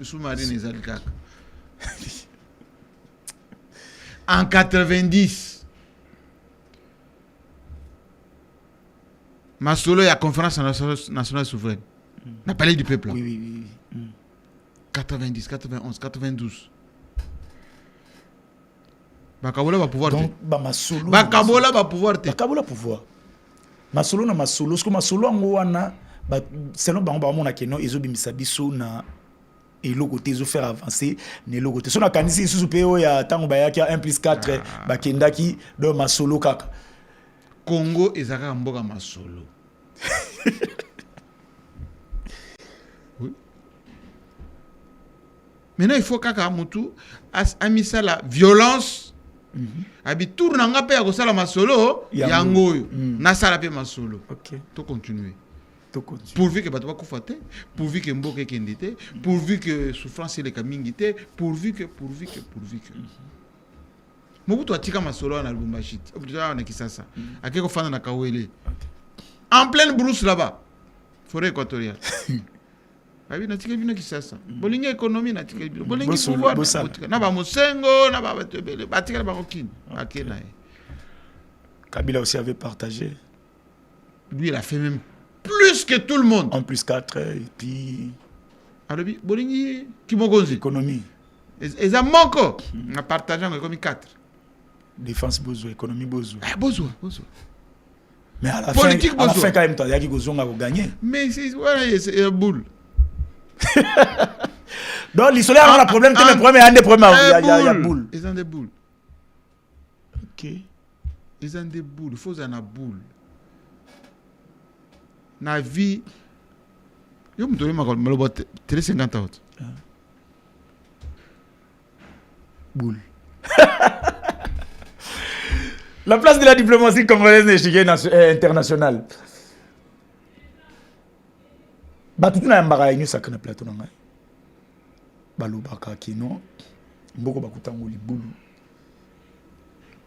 sous-marine et Alcac. En 90, Masolo, il y a la conférence nationale souveraine. On a parlé du peuple. Oui. 90, 91, 92. Bakabola va pouvoir. Donc, Masolo. Bakabola va pouvoir. Bakabola pouvoir. Masolo na Masolo. Ce que Masolo en Ouana, selon Bamona Keno, ils ont mis Sabiso na. Et le côté ils ont fait avancer ne le côté son akanisi sous PO ya tango ba ki 1 + 4 bakendaki do Masolo kaka Congo ezaka mboka Masolo. Oui. Maintenant il faut kaka mutu a mis ça la violence Abi tour nanga pe ya kosala masolo yango oyo nasala pe masolo. OK. To continuer. To continue. Pourvu que bato bakufa te, pourvu que mboka ekende te, pourvu que souffrance eleka mingi te, pourvu que. Mobutu atika masolo na Lubumbashi. Obutwa na Kisasa. Akeko fana na Kawele. En pleine brousse là-bas. Forêt équatoriale. Abi na tika bino Kisasa. Bolingi économie na tika bino. Bolingi pouvoir na ba mosengo na ba batebele. Batika ba kokini. Akena. Kabila aussi avait partagé. Lui il a fait même plus que tout le monde. En plus 4 et puis Alobi bolingi kimogonzi. Économie. Et ça manque. On a partagé comme 4. Défense besoin, économie besoin. Besoin. Mais à la Politique fin, quand même, tu as dit que a gagné. Mais c'est un boule. Donc, l'isolaire a un problème, c'est le premier, un des premiers. Il y a boule. Ils ont des boules. OK. Ils ont des boules. Il faut en avoir boule. Na vie. Je me donne ma télé 50 ans. Boule. La place de la diplomatie congolaise n'est internationale. Batutu na mbaka yenyu sakana plateau na ngai. Balobaka kino. Mboko bakutango libulu.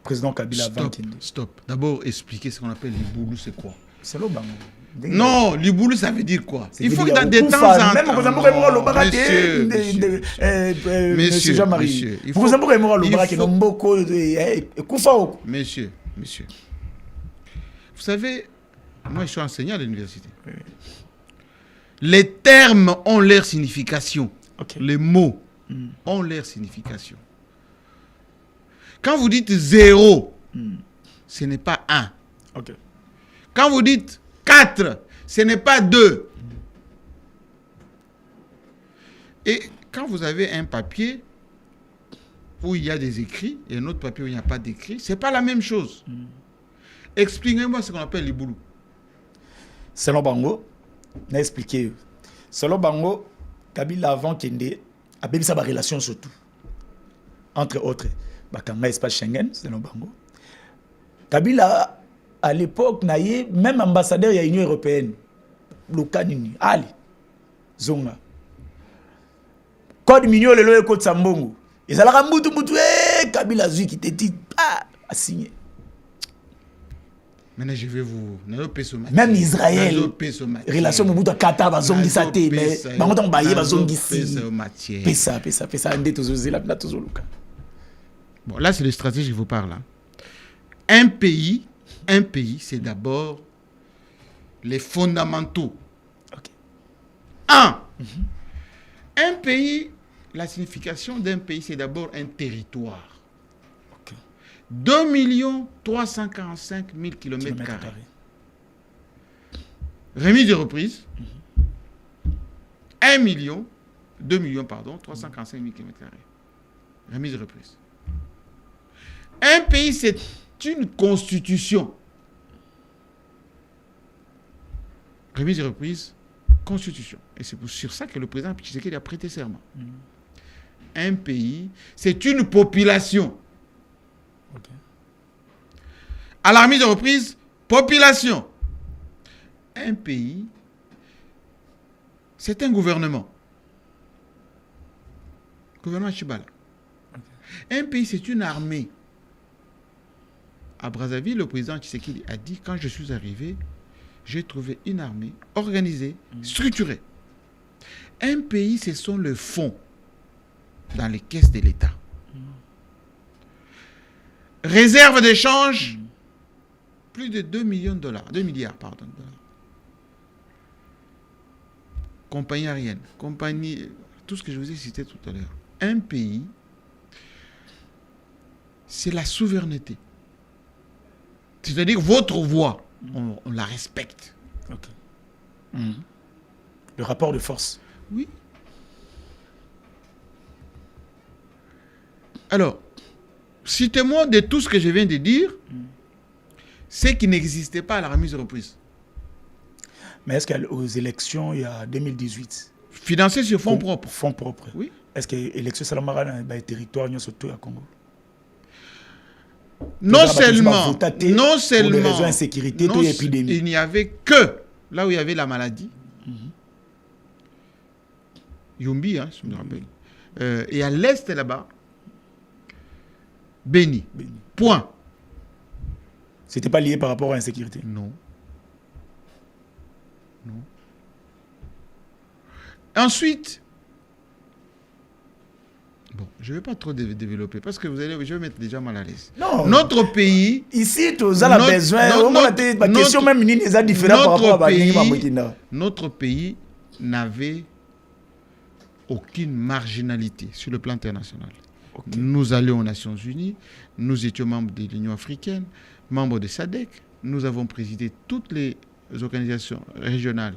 Président Kabila Vankinde. Stop. D'abord expliquer ce qu'on appelle libulu, c'est quoi? C'est le bango. Non, libulu ça veut dire quoi? Il faut que dans des temps en temps. Monsieur Jean-Marie. Monsieur. Vous savez, moi je suis enseignant à l'université. Les termes ont leur signification. Okay. Les mots ont leur signification. Quand vous dites 0, ce n'est pas 1. Okay. Quand vous dites 4, ce n'est pas 2. Et quand vous avez un papier où il y a des écrits et un autre papier où il n'y a pas d'écrits, ce n'est pas la même chose. Expliquez-moi ce qu'on appelle les boulous. Selon Bango, on a expliqué. Selon Bango, Kabila avant Kende a béni sa relation surtout. Entre autres, Bakanga espace Schengen, selon Bango. Kabila à l'époque, même ambassadeur de l'Union européenne, Lukanini, Ali, Zonga. Code mignon, le loyer code Sambongo. Ils allaient à Kabila Zui qui te dit, à signer. Maintenant, je vais vous. Même Israël, relation avec le Qatar, bazongi saté, mais bangotan baye bazongi si. Pesa, ande tozozi la na tozoluka. Bon, là, c'est les stratégies que je vous parle. Un pays, c'est d'abord les fondamentaux. Okay. Un pays, la signification d'un pays, c'est d'abord un territoire. Okay. 2 345 000 km². Remise de reprise. 2 millions, 345 000 km². Remise de reprise. Un pays, c'est une constitution. Remise et reprise, constitution. Et c'est sur ça que le président Tshisekedi a prêté serment. Un pays, c'est une population. Okay. À la remise et reprise, population. Un pays, c'est un gouvernement. Gouvernement Chibala. Okay. Un pays, c'est une armée. À Brazzaville, le président Tshisekedi a dit, quand je suis arrivé, j'ai trouvé une armée organisée, structurée. Un pays, ce sont les fonds dans les caisses de l'État. Réserve d'échange, plus de 2 milliards, pardon. Compagnie aérienne, tout ce que je vous ai cité tout à l'heure. Un pays, c'est la souveraineté. C'est-à-dire votre voix, on la respecte. Okay. Le rapport de force. Oui. Alors, citez-moi de tout ce que je viens de dire, ce qui n'existait pas à la remise de reprise. Mais est-ce qu'aux élections, il y a 2018, financé sur fonds propres. Fonds propres. Oui. Est-ce que l'élection Salamara dans le territoire, surtout à Congo? Non seulement, pour les raisons d'insécurité, il n'y avait que là où il y avait la maladie, Yumbi, hein, si je me rappelle, et à l'est là-bas, Béni. Point. C'était pas lié par rapport à l'insécurité? Non. Ensuite, bon, je ne vais pas trop développer parce que je vais mettre déjà mal à l'aise. Non. Notre pays... Ici, tu as besoin... Ma question même est différente par rapport à notre pays n'avait aucune marginalité sur le plan international. Okay. Nous allions aux Nations Unies, nous étions membres de l'Union africaine, membres de SADC, nous avons présidé toutes les organisations régionales.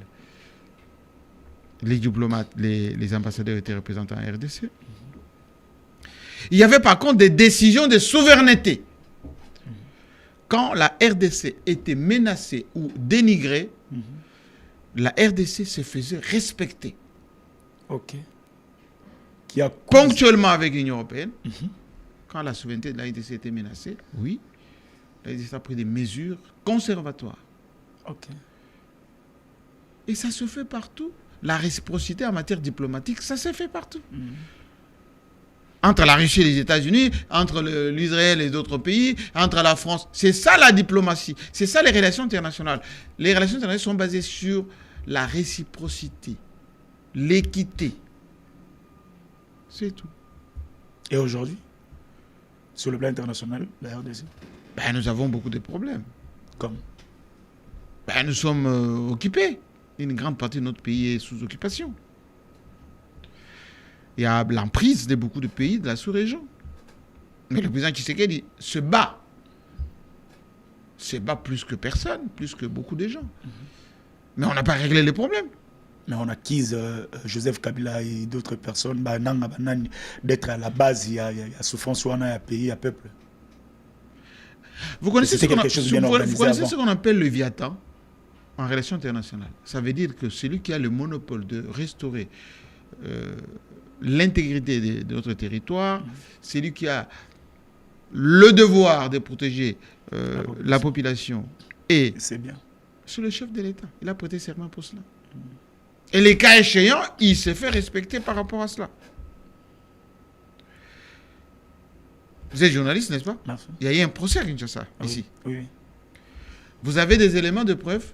Les diplomates, les ambassadeurs étaient représentants à RDC. Il y avait par contre des décisions de souveraineté. Quand la RDC était menacée ou dénigrée, la RDC se faisait respecter. Ok. Ponctuellement avec l'Union européenne, quand la souveraineté de la RDC était menacée, oui, la RDC a pris des mesures conservatoires. Ok. Et ça se fait partout. La réciprocité en matière diplomatique, ça se fait partout. Entre la Russie et les États-Unis, entre l'Israël et d'autres pays, entre la France. C'est ça la diplomatie. C'est ça les relations internationales. Les relations internationales sont basées sur la réciprocité, l'équité. C'est tout. Et aujourd'hui, sur le plan international, la RDC? Nous avons beaucoup de problèmes. Comme? Nous sommes occupés. Une grande partie de notre pays est sous occupation. Il y a l'emprise de beaucoup de pays de la sous-région. Mais le président Tshisekedi se bat. Se bat plus que personne, plus que beaucoup de gens. Mais on n'a pas réglé les problèmes. Mais on accuse Joseph Kabila et d'autres personnes d'être à la base. Il y a souffrance, il y a pays, il y a peuple. Vous connaissez ce qu'on appelle le Léviathan en relations internationales? Ça veut dire que celui qui a le monopole de restaurer l'intégrité de notre territoire, celui qui a le devoir de protéger la population, et c'est bien. C'est le chef de l'État. Il a prêté serment pour cela. Et les cas échéants, il s'est fait respecter par rapport à cela. Vous êtes journaliste, n'est-ce pas? Merci. Il y a eu un procès à Kinshasa, ici. Oui. Vous avez des éléments de preuve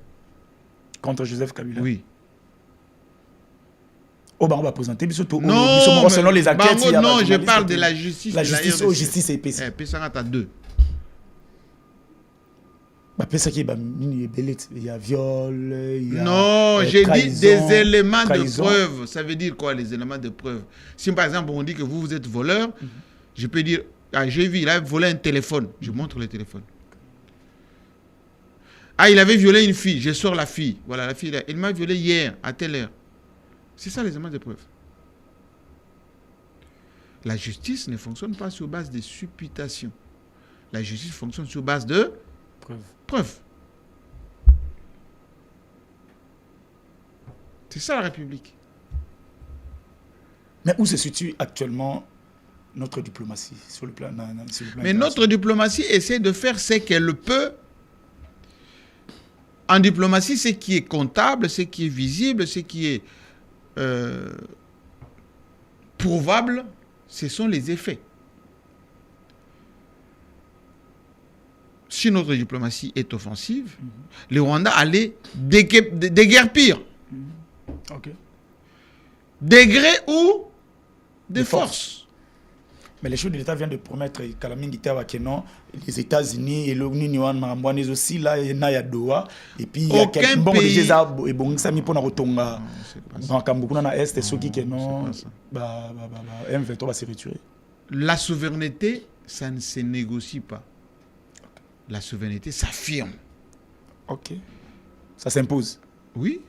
contre Joseph Kabila? Oui. On va présenter. Non, selon les enquêtes. Non, je parle de la justice. La justice, justice et PC. PSA à 2. Il y a viol, il y a non, j'ai dit des éléments de preuve. Ça veut dire quoi, les éléments de preuve? Si par exemple on dit que vous êtes voleur, je peux dire, j'ai vu, il a volé un téléphone. Je montre le téléphone. Il avait violé une fille. Je sors la fille. Voilà, la fille, il m'a violé hier, à telle heure. C'est ça les éléments de preuve. La justice ne fonctionne pas sur base de supputations. La justice fonctionne sur base de preuves. C'est ça la République. Mais où se situe actuellement notre diplomatie sur le plan Mais notre diplomatie essaie de faire ce qu'elle peut. En diplomatie, ce qui est comptable, ce qui est visible, ce qui est prouvable, ce sont les effets. Si notre diplomatie est offensive, le Rwanda allait déguerpir. Des gré ou des forces. Mais les chefs de l'État viennent de promettre que non, les États-Unis et l'Union européenne aussi, là, il y a Doha. Et puis, il y a quelques bons pays. Et bon, ça m'y pour retomber. Dans beaucoup dans l'Est, ceux qui non, M23 va se retirer. La souveraineté, ça ne se négocie pas. La souveraineté s'affirme. Ok. Ça s'impose. Oui.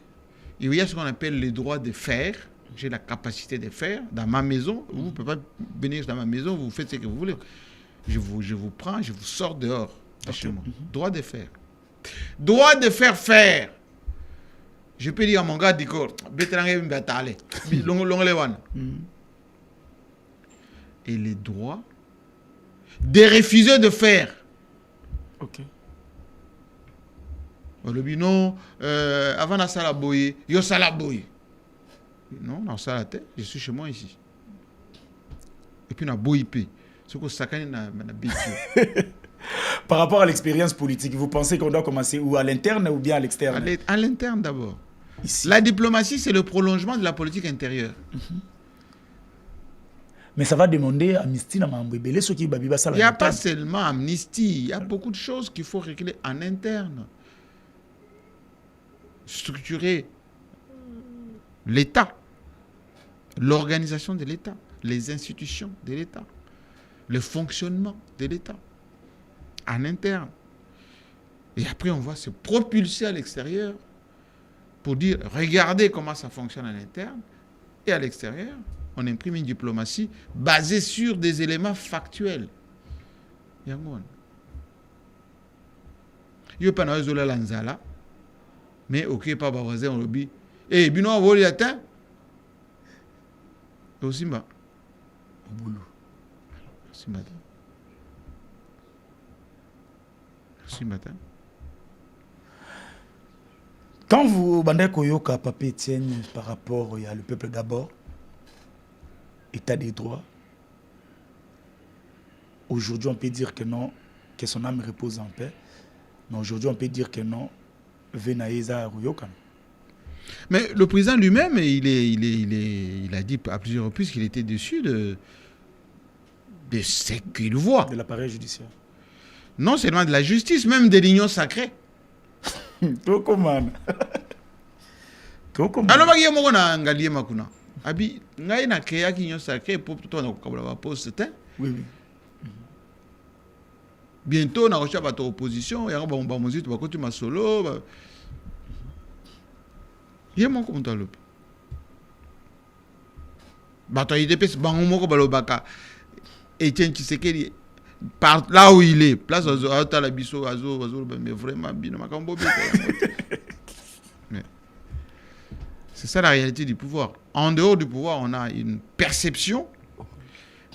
Il y a ce qu'on appelle les droits de faire. J'ai la capacité de faire dans ma maison. Vous ne pouvez pas venir dans ma maison, vous faites ce que vous voulez. Je vous prends, je vous sors dehors de chez moi. Droit de faire. Droit de faire. Je peux dire à mon gars, et les droits de refuser de faire. Ok. Olobi non, avant la salle à boyer, yo salle à boyer. Non, dans salle à tête, je suis chez moi ici. Et puis na boyipé. Ce que sakani na bêtise. Par rapport à l'expérience politique, vous pensez qu'on doit commencer où, à l'interne ou bien à l'externe? À l'interne d'abord. Ici. La diplomatie, c'est le prolongement de la politique intérieure. Mais ça va demander amnistie dans Mambébélé, ceux qui babiba ça. Il n'y a pas seulement amnistie, il y a beaucoup de choses qu'il faut régler en interne. Structurer l'État, l'organisation de l'État, les institutions de l'État, le fonctionnement de l'État en interne. Et après, on va se propulser à l'extérieur pour dire, regardez comment ça fonctionne en interne. Et à l'extérieur, on imprime une diplomatie basée sur des éléments factuels. Yangon. Yo pas na zola lanzala. Mais ok, pas bawaze on lobi. Eh, bino a volé atteint. Aussi bas. Au boulot. Merci matin. Merci matin. Quand vous bandez Koyoka, Papa Etienne, par rapport à le peuple d'abord, État des droits, aujourd'hui on peut dire que non, que son âme repose en paix, mais aujourd'hui on peut dire que non, Venaïza Ruyoka. Mais le président lui-même, il a dit à plusieurs reprises qu'il était déçu de ce qu'il voit. De l'appareil judiciaire. Non seulement de la justice, même de l'union sacrée. Tokoman. Alors, je vais vous dire makuna. Abi, ngai na créa qui union sacrée pour tout on a kabala poste. Oui, oui. Bientôt, on a reçu votre opposition. Il y a un musique, tu vas continuer ma solo. Il y a mon commentaire. Bato IDP, Bangomoko Balobaka. Etienne Tshisekedi, par là où il est, place à la biso, mais vraiment, c'est ça la réalité du pouvoir. En dehors du pouvoir, on a une perception.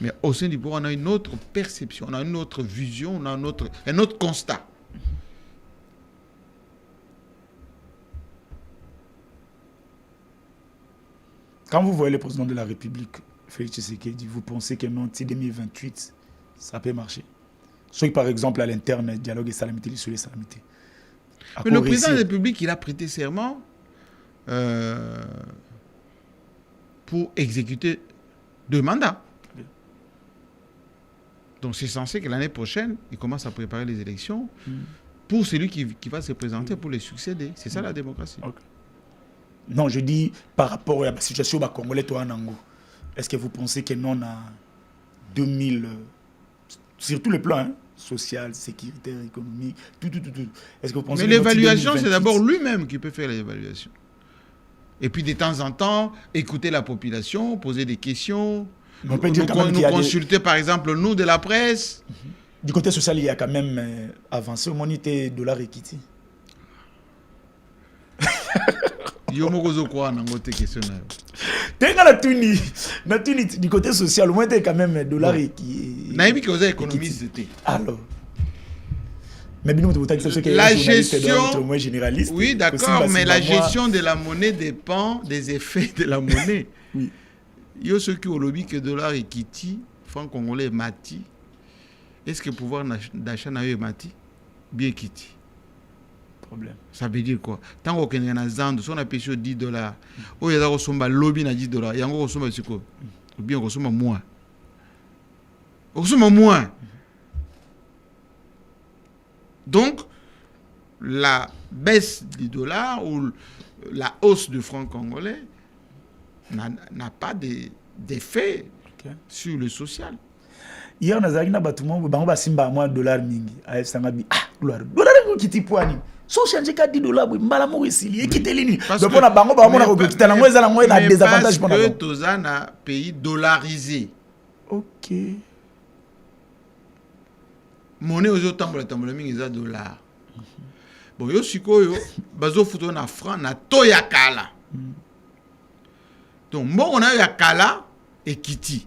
Mais au sein du pouvoir, on a une autre perception, on a une autre vision, on a un autre constat. Quand vous voyez le président de la République, Félix Tshisekedi, vous pensez que non, 2028, ça peut marcher? Soit par exemple à l'interne, dialogue et salamité, sur les salamités. Mais le président de la République, il a prêté serment pour exécuter 2 mandats. Donc c'est censé que l'année prochaine, il commence à préparer les élections pour celui qui va se présenter pour les succéder. C'est ça la démocratie. Okay. Non, je dis par rapport à la situation congolais, toi en Ango. Est-ce que vous pensez que non, à 2000, sur tous les plans, hein, social, sécuritaire, économique, tout. Est-ce que vous pensez? Mais l'évaluation, c'est d'abord lui-même qui peut faire l'évaluation. Et puis de temps en temps, écouter la population, poser des questions. Nous consulter, par exemple, nous, de la presse. Du côté social, il y a quand même avancé au monité dollar equity. Du côté social, au moins, il y a quand même dollar equity. Alors. Mais la gestion, généraliste. Oui, d'accord, mais la gestion de la monnaie dépend des effets de la monnaie. Oui. Il y a ceux qui ont lobby que dollar et Kiti, franc congolais et Mati. Est-ce que le pouvoir d'achat n'a eu Mati? Bien Kiti. Problème. Ça veut dire quoi? Tant qu'on a un zand, si on a payé $10, ou il y a un lobby à $10, il y a un gros ou bien on moins. On moins. Donc, la baisse du dollar ou la hausse du franc congolais n'a pas d'effet sur le social. Hier, nous avons dit que $1 mingi. $dollar qui est poani. So change ka $10, mbala mo resili ekite lini. Donc on a bango ba mona ko kita na ngweza na ngweza des avantages pour nous. Parce que tozan a pays dollarisé. OK. Monnaie aux tambola mingi za dollar. Bon yo sikoyo bazo futo na franc na toya kala. Donc bon on a ya kala et kiti.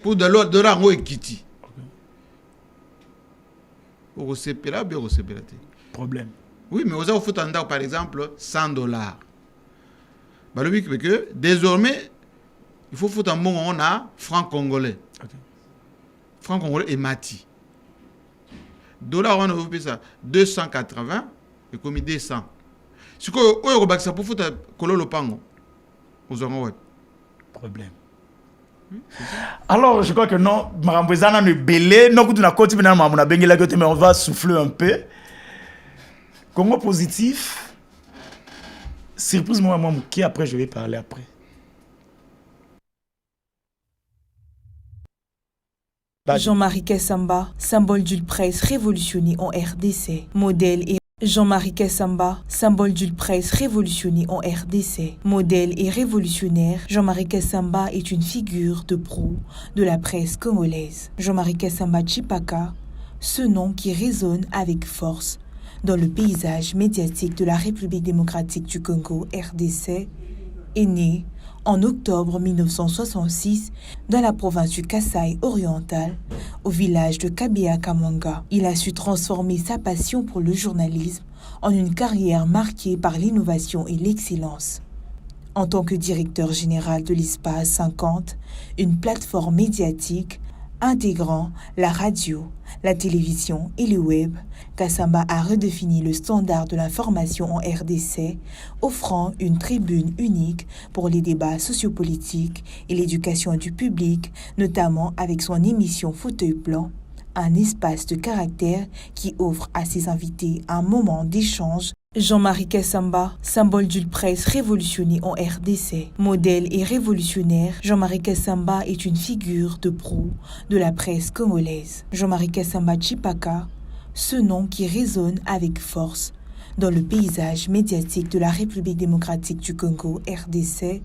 Pour de l'autre dollar ngo et kiti. au CPLA, bien au CPLA. Problème. Oui, mais aux faut par exemple $100. Bah, le but que désormais, il faut foutre un bon, on a franc congolais. Okay. Franc congolais et mati. Dollar, on a vu ça 280 et comme 200. Ce que ça pour foutre le pango aux web. Problème. Alors, je crois que non, Marambezana ne belé, non, mais on va souffler un peu. Congo positif, surprise moi, qui après je vais parler après. Jean-Marie Kassamba, symbole d'une presse révolutionnée en RDC, modèle et Jean-Marie Kassamba, symbole d'une presse révolutionnée en RDC. Modèle et révolutionnaire, Jean-Marie Kassamba est une figure de proue de la presse congolaise. Jean-Marie Kassamba Chipaka, ce nom qui résonne avec force dans le paysage médiatique de la République démocratique du Congo, RDC, est né en octobre 1966 dans la province du Kasaï oriental, au village de Kabea-Kamwanga. Il a su transformer sa passion pour le journalisme en une carrière marquée par l'innovation et l'excellence. En tant que directeur général de l'ISPAS 50, une plateforme médiatique intégrant la radio, la télévision et le web, Kassamba a redéfini le standard de l'information en RDC, offrant une tribune unique pour les débats sociopolitiques et l'éducation du public, notamment avec son émission Fauteuil Blanc, un espace de caractère qui offre à ses invités un moment d'échange. Jean-Marie Kassamba, symbole d'une presse révolutionnée en RDC. Modèle et révolutionnaire, Jean-Marie Kassamba est une figure de proue de la presse congolaise. Jean-Marie Kassamba Chipaka, ce nom qui résonne avec force dans le paysage médiatique de la République démocratique du Congo, RDC,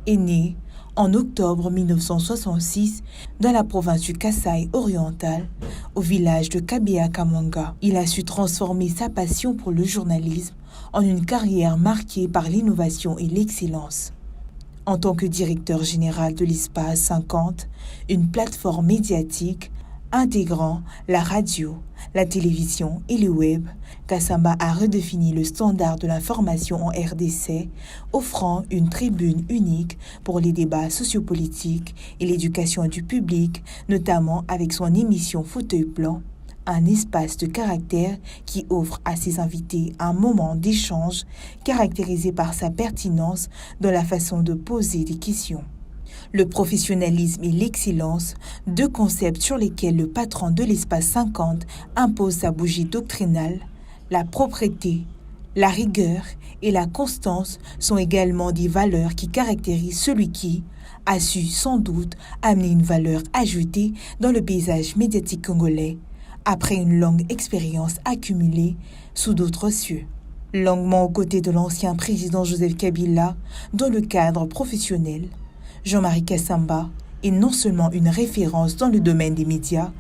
est né en octobre 1966 dans la province du Kasaï oriental, au village de Kabea-Kamwanga. Il a su transformer sa passion pour le journalisme en une carrière marquée par l'innovation et l'excellence. En tant que directeur général de l'ISPAS 50, une plateforme médiatique intégrant la radio, la télévision et le web, Kassamba a redéfini le standard de l'information en RDC, offrant une tribune unique pour les débats sociopolitiques et l'éducation du public, notamment avec son émission Fauteuil Blanc, un espace de caractère qui offre à ses invités un moment d'échange caractérisé par sa pertinence dans la façon de poser des questions. Le professionnalisme et l'excellence, deux concepts sur lesquels le patron de l'Espace 50 impose sa bougie doctrinale, la propreté, la rigueur et la constance sont également des valeurs qui caractérisent celui qui a su sans doute amener une valeur ajoutée dans le paysage médiatique congolais après une longue expérience accumulée sous d'autres cieux. Longuement aux côtés de l'ancien président Joseph Kabila dans le cadre professionnel, Jean-Marie Kassamba est non seulement une référence dans le domaine des médias,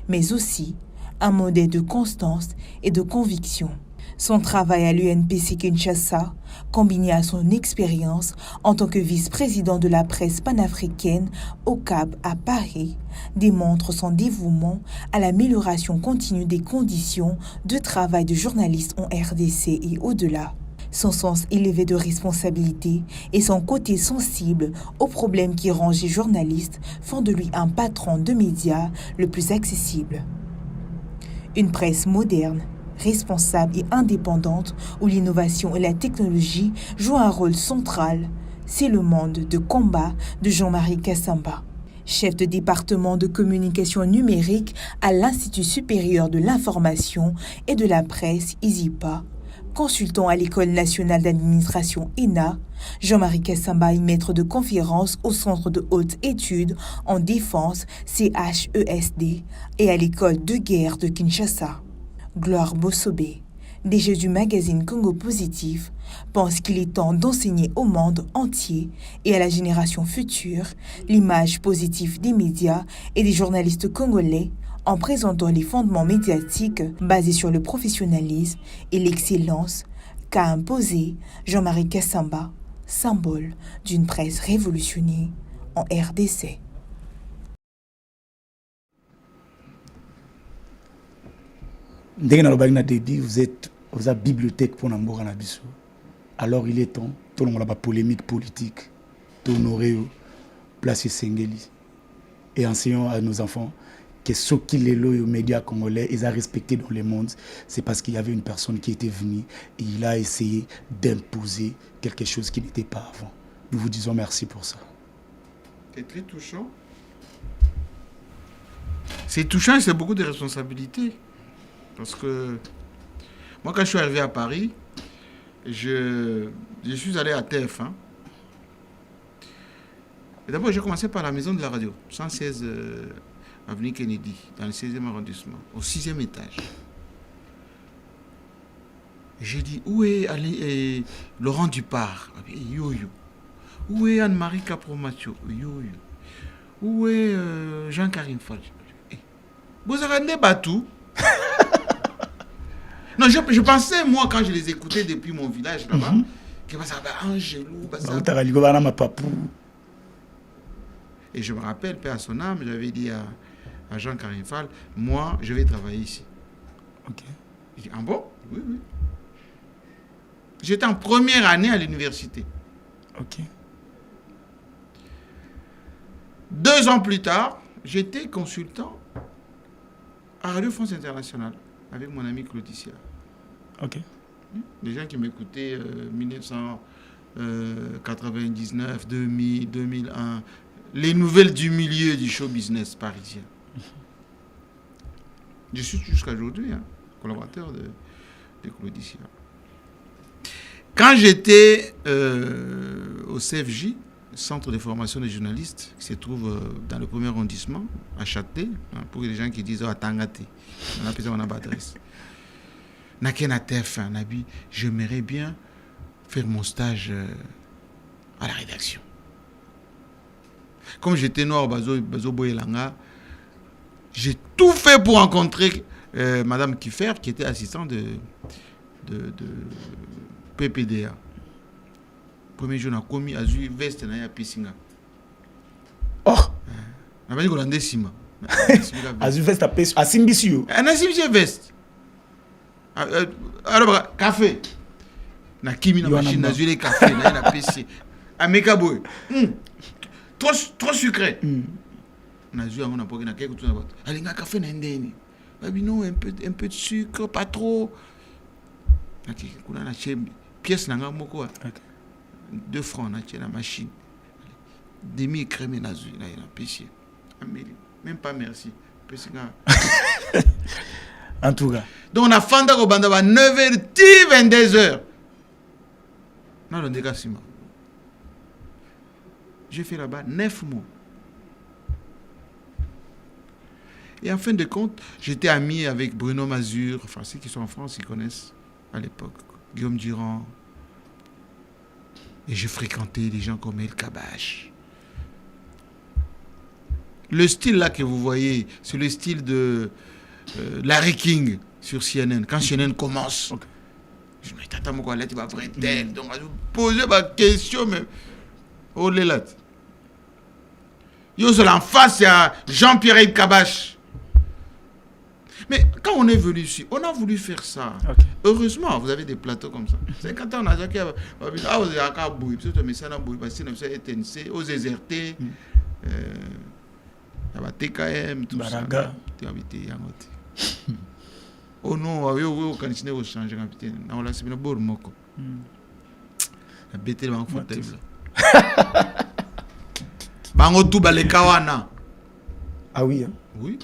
mais aussi un modèle de constance et de conviction. Son travail à l'UNPC Kinshasa, combiné à son expérience en tant que vice-président de la presse panafricaine au Cap à Paris, démontre son dévouement à l'amélioration continue des conditions de travail de journalistes en RDC et au-delà. Son sens élevé de responsabilité et son côté sensible aux problèmes qui rongent les journalistes font de lui un patron de médias le plus accessible. Une presse moderne, responsable et indépendante où l'innovation et la technologie jouent un rôle central, c'est le monde de combat de Jean-Marie Kassamba. Chef de département de communication numérique à l'Institut supérieur de l'information et de la presse, ISIPA, consultant à l'École nationale d'administration ENA, Jean-Marie Kassamba est maître de conférences au Centre de haute études en défense CHESD et à l'École de guerre de Kinshasa. Gloire Bossobé, DG du magazine Congo Positif, pense qu'il est temps d'enseigner au monde entier et à la génération future l'image positive des médias et des journalistes congolais en présentant les fondements médiatiques basés sur le professionnalisme et l'excellence qu'a imposé Jean-Marie Kassamba, symbole d'une presse révolutionnée en RDC. Ndenge na lobaki na début, vous êtes bibliothèque pour Namboka na biso. Alors il est temps, tout le monde a pas polémique politique, d'honorer place Sengeli et enseignons à nos enfants que ceux qui les loient aux médias congolais, ils ont respecté dans le monde, c'est parce qu'il y avait une personne qui était venue et il a essayé d'imposer quelque chose qui n'était pas avant. Nous vous disons merci pour ça. C'est très touchant. C'est touchant et c'est beaucoup de responsabilités. Parce que moi, quand je suis arrivé à Paris, je suis allé à TF1. Et d'abord, j'ai commencé par la maison de la radio, 116 avenue Kennedy, dans le 16e arrondissement, au 6e étage. J'ai dit, où est Laurent Dupart? Yo-yo. Où est Anne-Marie Capromatio? Yo-yo. Où est Jean-Karim Fall? Vous avez Batou. Non, je pensais, moi, quand je les écoutais depuis mon village là-bas, que ça va Angelou, et je me rappelle, paix à son âme, j'avais dit à Jean-Karim Fall, moi, je vais travailler ici. Ok. Il dit, ah bon? Oui, oui. J'étais en première année à l'université. Ok. 2 ans plus tard, j'étais consultant à Radio France Internationale avec mon ami Claudicia. Ok. Les gens qui m'écoutaient 1999, 2000, 2001, les nouvelles du milieu du show business parisien. Je suis jusqu'à aujourd'hui collaborateur de Claudicia. Quand j'étais au CFJ, Centre de formation des journalistes, qui se trouve dans le 1er arrondissement, à Châtelet, pour les gens qui disent à Tangate, on appelle ça mon adresse. J'aimerais bien faire mon stage à la rédaction. Comme j'étais noir, Bazo Boyelanga, j'ai tout fait pour rencontrer Madame Kiffer, qui était assistante de PPDA. Premier jour, on a commis à Zui veste na ya pissinga. Oh! On a dit qu'on a décimé. Azu veste à Simbisio. On a simbi veste. Alors, café. Na kimi na machine, na Zui les cafés, na PC. À Mekaboy. Trop sucré. On a Zui, on a pris na quelque chose. Allez, na café na ndeni. Non, un peu de sucre, pas trop. On a acheté pièce na ngamoko. 2 francs, on a acheté la machine. Demi crémé na Zui, na PC. Même pas merci. En tout cas. Donc on a fanda au banda à 9h, 22h. Non, on a Sima. J'ai fait là-bas 9 mois. Et en fin de compte, j'étais ami avec Bruno Mazur, enfin ceux qui sont en France, ils connaissent à l'époque. Guillaume Durand. Et j'ai fréquenté des gens comme El Kabash. Le style là que vous voyez, c'est le style de Larry King sur CNN. Quand CNN commence, okay. Je me dis, tata, mon collègue, tu vas vrai tel. Donc, je vais poser ma question, mais. Oh, les là. Yo, en face, il y a Jean-Pierre El Kabash. Mais quand on est venu ici, on a voulu faire ça. Okay. Heureusement, vous avez des plateaux comme ça. C'est quand on a dit, ah, vous avez un bouille, mais ça n'a bouille, parce que c'est TNC, aux ZRT, il y a TKM, tout Baraga. Ça. Tu as habité, oh non, on continue à changer, capitaine. On l'a subi, on moko. La bête est fauteuil. Bango tout, balekawana. Ah oui, hein? Oui.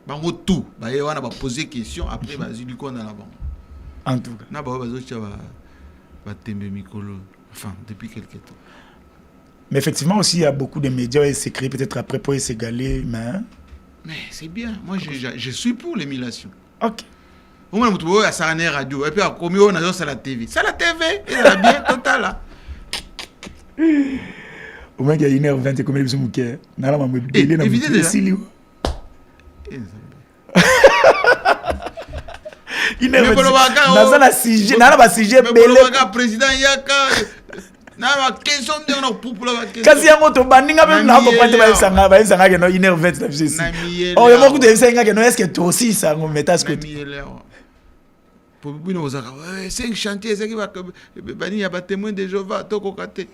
Bango tout, on a posé des questions, après, vas-y, du coup, on a la banque. En tout cas. On a tembe mikolo. Enfin, depuis quelques temps. Mais effectivement aussi, il y a beaucoup de médias et c'est créé peut-être après pour s'égaler, mais c'est bien. Moi, je suis pour l'émulation. Ok. Au moins, on a ça en radio. Et puis, comme on a ça la TV. Ça la TV, il a bien total là. Au moins, il y a 1h20 comme les gens qui sont là. Évitez déjà. Il est dans la sujet, dans la sujet belé. Président Yaka. Na question de na pour la question. Kasi yango to bandinga même na comprendre ba sanga que no 1h20 la vie. Oh yemo ku te sanga que no est-ce que toi aussi ça on metas que pour bino ozaka 5 chantiers c'est qui va bani ya ba témoin de Jéhovah to kokate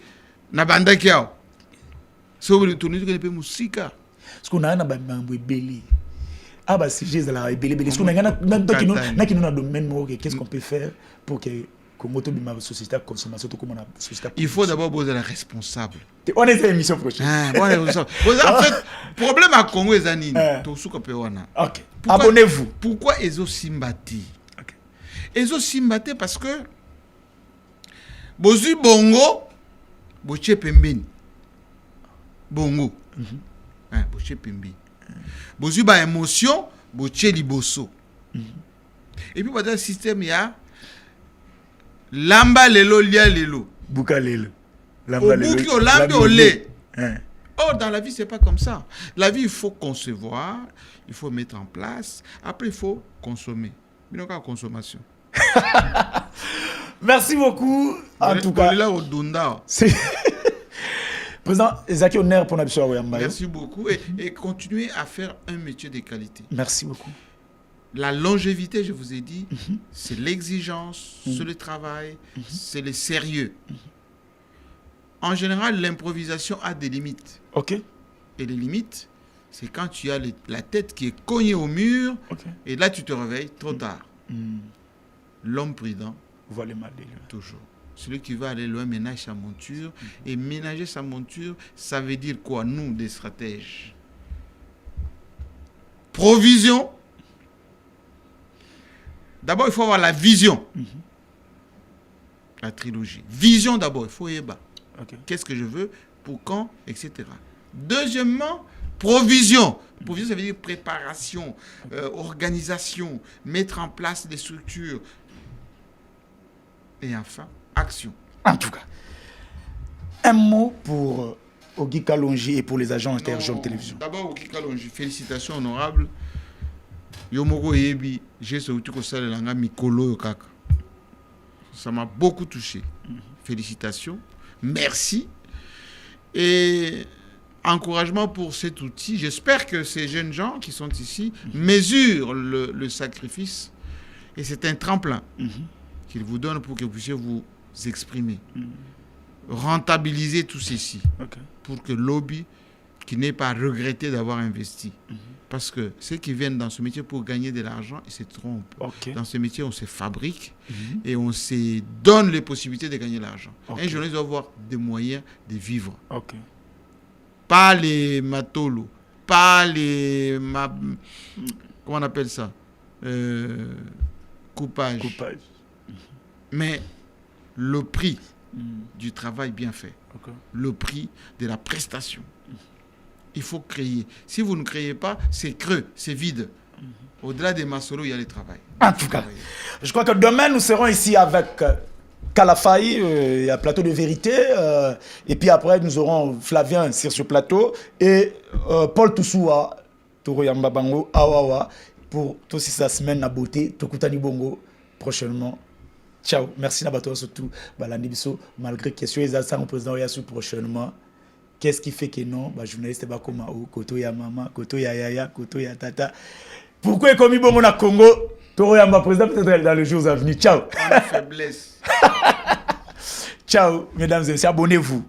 na banda kiao. So vous tourner que pe musika. Ce qu'on a na ba mambo ebeli. Ah bah si j'ai la ebeli ce qu'on a na qui nous na domaine mo qu'est-ce qu'on peut faire pour que Congo to bima société de consommation to comme on a société. Il faut d'abord poser la responsable. On est à l'émission prochaine. En fait, problème à Congo est anine. To suka pe wana. OK. Abonnez-vous. Pourquoi Ezo Simbati? OK. Ezo Simbati parce que bozu bongo boche pembeni. Bongo. Boche pembeni. Bozu ba émotion boche liboso. Et puis dans le système il y a lamba lelo lia lelo. Buka lelo. Lamba lelo. Buki o lambe o lé. Oh, dans la vie, c'est pas comme ça. La vie, il faut concevoir, il faut mettre en place. Après, il faut consommer. Mais non, pas consommation. Merci beaucoup. En tout cas. Président Ezaki Honneur pour notre soirée. Merci beaucoup et continuez à faire un métier de qualité. Merci beaucoup. La longévité, je vous ai dit, c'est l'exigence, c'est le travail, c'est le sérieux. En général, l'improvisation a des limites. OK. Et les limites, c'est quand tu as la tête qui est cognée au mur, et là tu te réveilles trop tard. L'homme prudent, voit le mal toujours. Celui qui va aller loin ménage sa monture. Et ménager sa monture, ça veut dire quoi? Nous, des stratèges. Provision. D'abord, il faut avoir la vision. La trilogie. Vision d'abord, il faut y aller. Qu'est-ce que je veux, pour quand, etc. Deuxièmement, provision. Provision, ça veut dire préparation, organisation, mettre en place des structures. Et enfin, action. En tout cas, un mot pour Ogi Kalonji et pour les agents interrégions de télévision. D'abord, Ogi Kalonji, félicitations honorables. Yomoko Yebi, j'ai sauté que ça, le langage Mikolo Yokaka. Ça m'a beaucoup touché. Félicitations. Merci. Et encouragement pour cet outil. J'espère que ces jeunes gens qui sont ici mesurent le sacrifice. Et c'est un tremplin qu'il vous donne pour que vous puissiez vous exprimer. Rentabiliser tout ceci. Pour que lobby qui n'ait pas regretté d'avoir investi. Parce que ceux qui viennent dans ce métier pour gagner de l'argent, ils se trompent. Dans ce métier, on se fabrique et on se donne les possibilités de gagner l'argent. Un journaliste doit avoir des moyens de vivre. Pas les matolos, pas les... comment on appelle ça? Coupage. Mais le prix du travail bien fait. Le prix de la prestation. Il faut créer. Si vous ne créez pas, c'est creux, c'est vide. Au-delà des Masolo, il y a le travail. En tout cas, je crois que demain, nous serons ici avec Kalafaï, à plateau de vérité. Et puis après, nous aurons Flavien sur ce plateau. Et Paul Toussoua, Toro Yamba Bango, Awawa, pour toute cette semaine à beauté. Tokutani Bongo, prochainement. Ciao. Merci Nabato, surtout. Balandi Bisso, malgré question, les assants au président Yassou prochainement. Qu'est-ce qui fait que non? Journaliste ba comme Koto ya maman, Koto ya yaya, Koto ya tata. Pourquoi est commis bon mon Congo? Toro ya ma président peut-être dans les jours à venir. Ciao. On a faiblesse. Ciao, mesdames et messieurs, abonnez-vous.